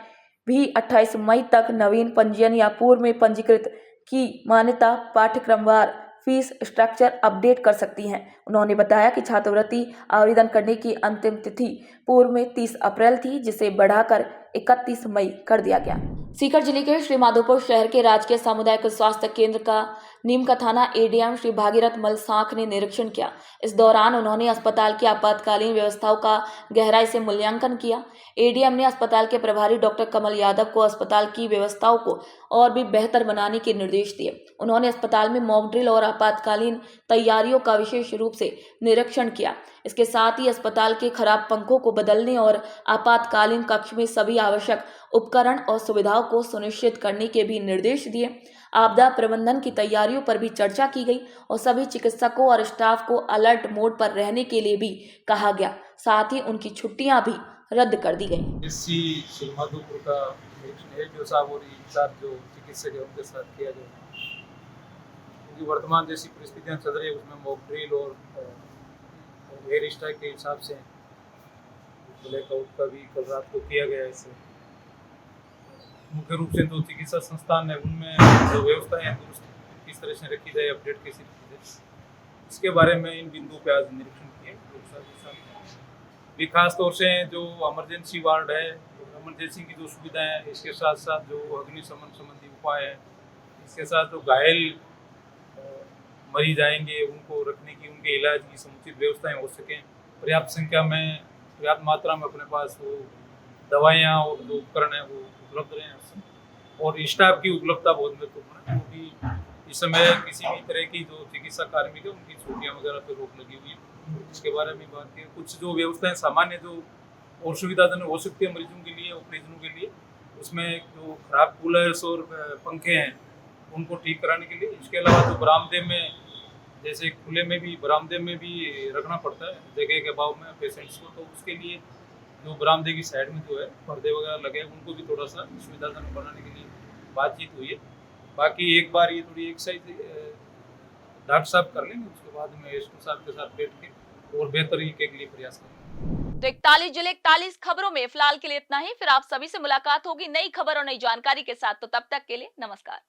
भी 28 मई तक नवीन पंजीयन या पूर्व में पंजीकृत की मान्यता पाठ्यक्रमवार फीस स्ट्रक्चर अपडेट कर सकती हैं। उन्होंने बताया कि छात्रवृत्ति आवेदन करने की अंतिम तिथि पूर्व में 30 अप्रैल थी, जिसे बढ़ाकर 31 मई कर दिया गया। सीकर जिले के श्री माधोपुर शहर के राजकीय सामुदायिक स्वास्थ्य केंद्र का नीम का थाना एडीएम श्री भागीरथ मल सांख ने निरीक्षण किया। इस दौरान उन्होंने अस्पताल की आपातकालीन व्यवस्थाओं का गहराई से मूल्यांकन किया। एडीएम ने अस्पताल के प्रभारी डॉक्टर कमल यादव को अस्पताल की व्यवस्थाओं को और भी बेहतर बनाने के निर्देश दिए। उन्होंने अस्पताल में मॉक ड्रिल और आपातकालीन तैयारियों का विशेष रूप से निरीक्षण किया। इसके साथ ही अस्पताल के खराब पंखों को बदलने और आपातकालीन कक्ष में सभी आवश्यक उपकरण और सुविधाओं को सुनिश्चित करने के भी निर्देश दिए। आपदा प्रबंधन की तैयारियों पर भी चर्चा की गई और सभी चिकित्सकों और स्टाफ को अलर्ट मोड पर रहने के लिए भी कहा गया। साथ ही उनकी छुट्टियां भी रद्द कर दी गई। एससी श्री माधोपुर का निरीक्षण है जो साहब और इंचार्ज जो चिकित्सक है उनके साथ किया गया। क्योंकि वर्तमान जैसी परिस्थितियां चल रही है उसमें मॉक ड्रिल और एयर स्ट्राइक के हिसाब से ब्लैकआउट का भी कल रात को किया गया है। इससे मुख्य रूप से जो चिकित्सा संस्थान है उनमें जो व्यवस्थाएं दुरुस्त किस तरह से रखी जाए, अपडेट कैसे रखी जाए, इसके बारे में इन बिंदुओं पे आज निरीक्षण किए। भी खास तौर से जो इमरजेंसी वार्ड है, इमरजेंसी की जो सुविधाएं हैं, इसके साथ साथ जो अग्निशमन संबंधी उपाय है, इसके साथ जो घायल मरीज आएंगे उनको रखने की, उनके इलाज की समुचित व्यवस्थाएं हो सकें, पर्याप्त संख्या में पर्याप्त मात्रा में अपने पास वो दवाइयाँ और जो उपकरण है वो उपलब्ध रहें। और स्टाफ की उपलब्धता बहुत महत्वपूर्ण है क्योंकि इस समय किसी भी तरह की जो चिकित्सा कार्मिक है उनकी छुट्टियाँ वगैरह पर रोक लगी हुई है। इसके बारे में बात की कुछ जो व्यवस्थाएं सामान्य जो और सुविधाजनक हो सकती है मरीजों के लिए, ऑपरेशनों के लिए, उसमें जो खराब कूलर्स और पंखे हैं उनको ठीक कराने के लिए। इसके अलावा जो बरामदे में, जैसे खुले में भी बरामदे में भी रखना पड़ता है जगह के अभाव में पेशेंट्स को, तो उसके लिए जो बरामदे की साइड में जो है पर्दे वगैरह लगे उनको भी थोड़ा सा सुविधाजनक बनाने के लिए बातचीत हुई है। बाकी एक बार ये थोड़ी एक्सरसाइज डॉक्टर साहब कर लेंगे, उसके बाद में एसपी साहब के साथ बैठ के और बेहतर तरीके के लिए प्रयास करेंगे। तो 41 जिले 41 खबरों में फिलहाल के लिए इतना ही। फिर आप सभी से मुलाकात होगी नई खबर और नई जानकारी के साथ। तो तब तक के लिए नमस्कार।